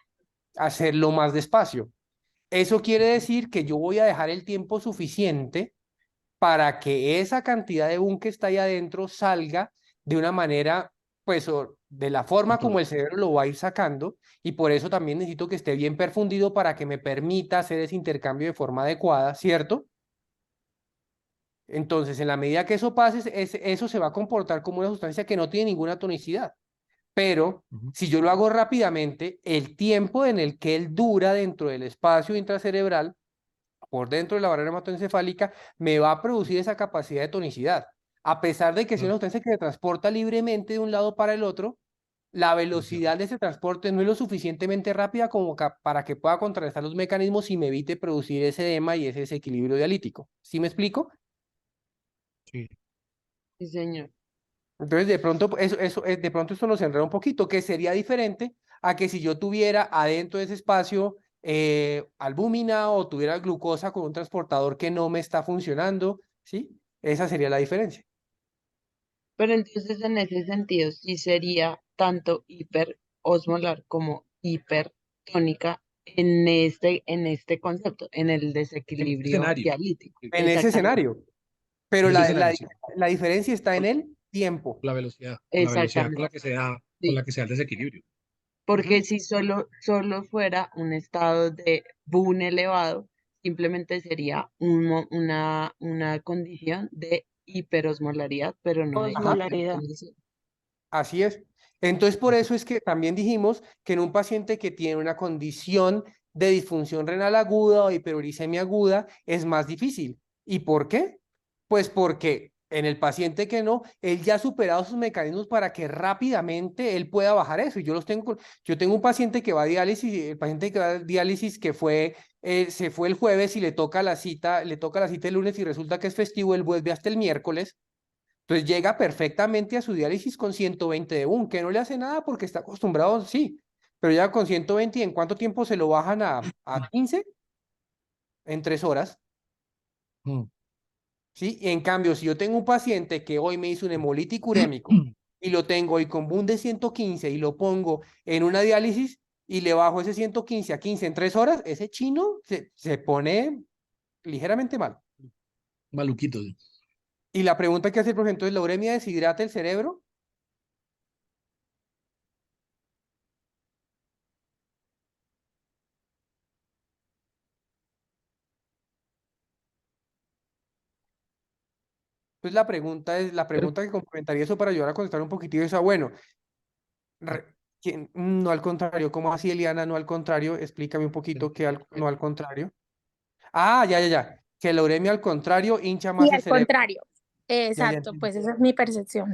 Speaker 2: Hacerlo más despacio. Eso quiere decir que yo voy a dejar el tiempo suficiente para que esa cantidad de boom que está ahí adentro salga de una manera, pues, de la forma como
Speaker 8: Control.
Speaker 2: el cerebro lo va a ir sacando, y por eso también necesito que esté bien perfundido para que me permita hacer ese intercambio de forma adecuada, ¿cierto? Entonces, en la medida que eso pase, eso se va a comportar como una sustancia que no tiene ninguna tonicidad. Pero
Speaker 8: Ujú.
Speaker 2: si yo lo hago rápidamente, el tiempo en el que él dura dentro del espacio intracerebral por dentro de la barrera hematoencefálica, me va a producir esa capacidad de tonicidad. A pesar de que es una
Speaker 8: Claro,
Speaker 2: sustancia que se transporta libremente de un lado para el otro, la
Speaker 8: entiendo.
Speaker 2: velocidad de ese transporte no es lo suficientemente rápida como para que pueda contrarrestar los mecanismos y me evite producir ese edema y ese desequilibrio dialítico. ¿Sí me explico?
Speaker 8: Sí.
Speaker 4: Sí, señor.
Speaker 2: Entonces, de pronto, de pronto esto nos enreda un poquito, que sería diferente a que si yo tuviera adentro de ese espacio albúmina o tuviera glucosa con un transportador que no me está funcionando, ¿sí? Esa sería la diferencia.
Speaker 4: Pero entonces en ese sentido sí sería tanto hiperosmolar como hipertónica en este concepto, en el
Speaker 8: En ese
Speaker 4: desequilibrio
Speaker 8: escenario.
Speaker 4: dialítico.
Speaker 2: En ese
Speaker 4: Exactamente.
Speaker 2: escenario. Pero
Speaker 8: En ese
Speaker 2: la,
Speaker 8: escenario, sí.
Speaker 2: la diferencia está en el tiempo.
Speaker 8: La velocidad con la
Speaker 4: Exactamente.
Speaker 8: que se da, con
Speaker 4: Sí.
Speaker 8: la que se da el desequilibrio.
Speaker 4: Porque si solo fuera un estado de boom elevado, simplemente sería una condición de hiperosmolaridad, pero no de
Speaker 7: Osmolaridad.
Speaker 4: hipercondición.
Speaker 2: Así es. Entonces, por eso es que también dijimos que en un paciente que tiene una condición de disfunción renal aguda o hiperuricemia aguda es más difícil. ¿Y por qué? Pues porque en el paciente que no, él ya ha superado sus mecanismos para que rápidamente él pueda bajar eso. Y yo tengo un paciente que va a diálisis, el paciente que va a diálisis que se fue el jueves y le toca la cita el lunes y resulta que es festivo, él vuelve hasta el miércoles. Entonces llega perfectamente a su diálisis con 120 de boom, que no le hace nada porque está acostumbrado, sí, pero llega con 120 y ¿en cuánto tiempo se lo bajan a 15? En 3 horas,
Speaker 8: Mm.
Speaker 2: ¿sí? Y en cambio, si yo tengo un paciente que hoy me hizo un hemolítico urémico y lo tengo hoy con boom de 115 y lo pongo en una diálisis y le bajo ese 115 a 15 en 3 horas, ese chino se pone ligeramente mal.
Speaker 8: Maluquito.
Speaker 2: Y la pregunta que hace el profesor, entonces, ¿la uremia deshidrata el cerebro? Pues la pregunta que complementaría eso para ayudar a contestar un poquitito es, bueno, no al contrario, ¿cómo así, Eliana? No al contrario, explícame un poquito no al contrario. Ah, ya, que la uremia al contrario hincha
Speaker 6: Y
Speaker 2: más el
Speaker 6: al
Speaker 2: cerebro.
Speaker 6: contrario,
Speaker 2: Ya
Speaker 6: exacto,
Speaker 2: entendí.
Speaker 6: pues esa es mi percepción.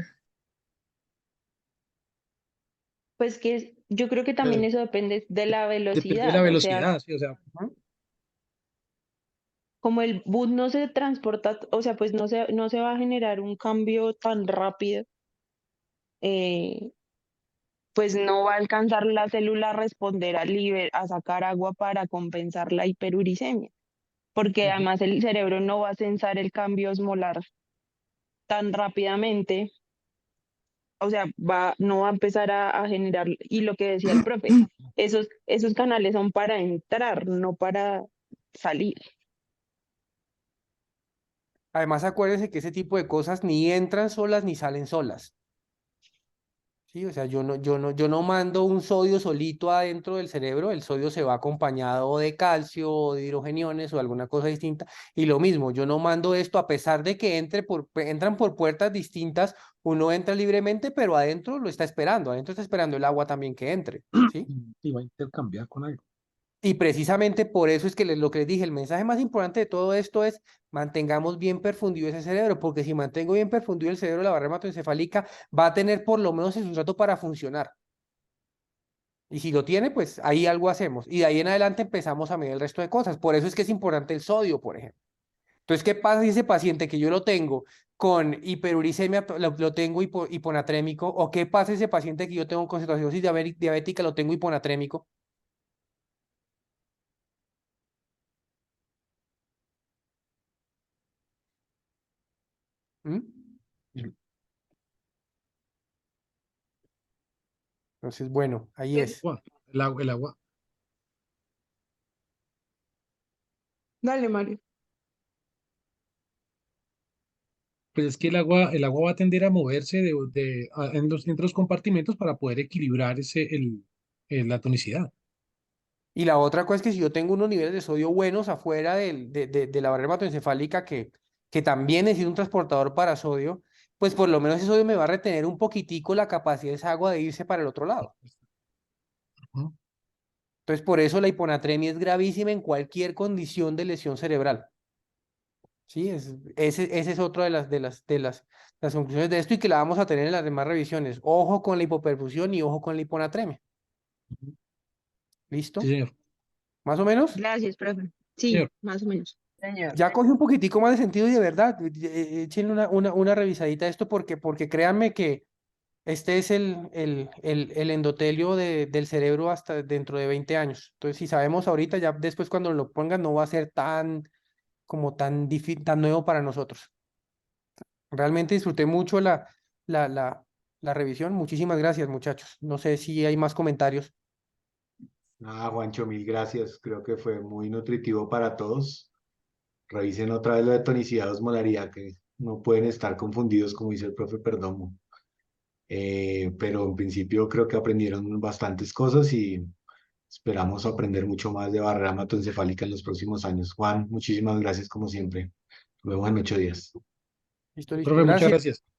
Speaker 7: Pues que yo creo que también eso depende de la
Speaker 8: Depende de la
Speaker 7: velocidad, o sea,
Speaker 8: velocidad, sí, o sea,
Speaker 2: Ujú.
Speaker 7: como el bus no se transporta, o sea, pues no se va a generar un cambio tan rápido, eh, pues no va a alcanzar la célula a responder a sacar agua para compensar la hiperuricemia, porque
Speaker 2: Ujú.
Speaker 7: además el cerebro no va a sensar el cambio osmolar tan rápidamente, o sea, no va a empezar a generar, y lo que decía el profe, esos canales son para entrar, no para salir.
Speaker 2: Además, acuérdense que ese tipo de cosas ni entran solas ni salen solas. Sí, o sea, yo no mando un sodio solito adentro del cerebro, el sodio se va acompañado de calcio o de hidrogeniones o alguna cosa distinta. Y lo mismo, yo no mando esto a pesar de que entran por puertas distintas, uno entra libremente, pero adentro está esperando el agua también que entre, ¿sí?
Speaker 8: sí, va a intercambiar con algo.
Speaker 2: Y precisamente por eso es que lo que les dije, el mensaje más importante de todo esto es mantengamos bien perfundido ese cerebro, porque si mantengo bien perfundido el cerebro, la barrera hematoencefálica va a tener por lo menos el sustrato para funcionar. Y si lo tiene, pues ahí algo hacemos. Y de ahí en adelante empezamos a medir el resto de cosas. Por eso es que es importante el sodio, por ejemplo. Entonces, ¿qué pasa si ese paciente que yo lo tengo con hiperuricemia, lo tengo hiponatrémico? ¿O qué pasa si ese paciente que yo tengo con cetoacidosis diabética, lo tengo hiponatrémico? ¿Mm? Entonces, bueno, ahí es.
Speaker 8: Agua, el agua.
Speaker 7: Dale, Mario.
Speaker 8: Pues es que el agua va a tender a moverse entre los compartimentos para poder equilibrar la tonicidad.
Speaker 2: Y la otra cosa es que si yo tengo unos niveles de sodio buenos afuera de la barrera hematoencefálica que también necesita un transportador para sodio, pues por lo menos ese sodio me va a retener un poquitico la capacidad de esa agua de irse para el otro lado.
Speaker 8: Ujú.
Speaker 2: Entonces, por eso la hiponatremia es gravísima en cualquier condición de lesión cerebral. Sí, ese es otro las conclusiones de esto y que la vamos a tener en las demás revisiones. Ojo con la hipoperfusión y ojo con la hiponatremia.
Speaker 8: Sí,
Speaker 2: ¿Listo?
Speaker 8: señor.
Speaker 2: ¿Más o menos?
Speaker 7: Gracias, profe. Sí,
Speaker 8: Señor,
Speaker 7: más o menos.
Speaker 4: Señor.
Speaker 2: Ya coge un poquitico más de sentido y de verdad, échenle una revisadita a esto porque créanme que este es el endotelio del cerebro hasta dentro de 20 años. Entonces, si sabemos ahorita, ya después cuando lo pongan no va a ser tan nuevo para nosotros. Realmente disfruté mucho la, la, la revisión. Muchísimas gracias, muchachos. No sé si hay más comentarios.
Speaker 1: Ah, Juancho, mil gracias. Creo que fue muy nutritivo para todos. Revisen otra vez lo de tonicidad, osmolaridad, que no pueden estar confundidos, como dice el profe Perdomo. Pero en principio creo que aprendieron bastantes cosas y esperamos aprender mucho más de barrera hematoencefálica en los próximos años. Juan, muchísimas gracias como siempre. Nos vemos en 8 días.
Speaker 2: Listo, listo.
Speaker 8: Profe, muchas
Speaker 2: Gracias.
Speaker 8: gracias.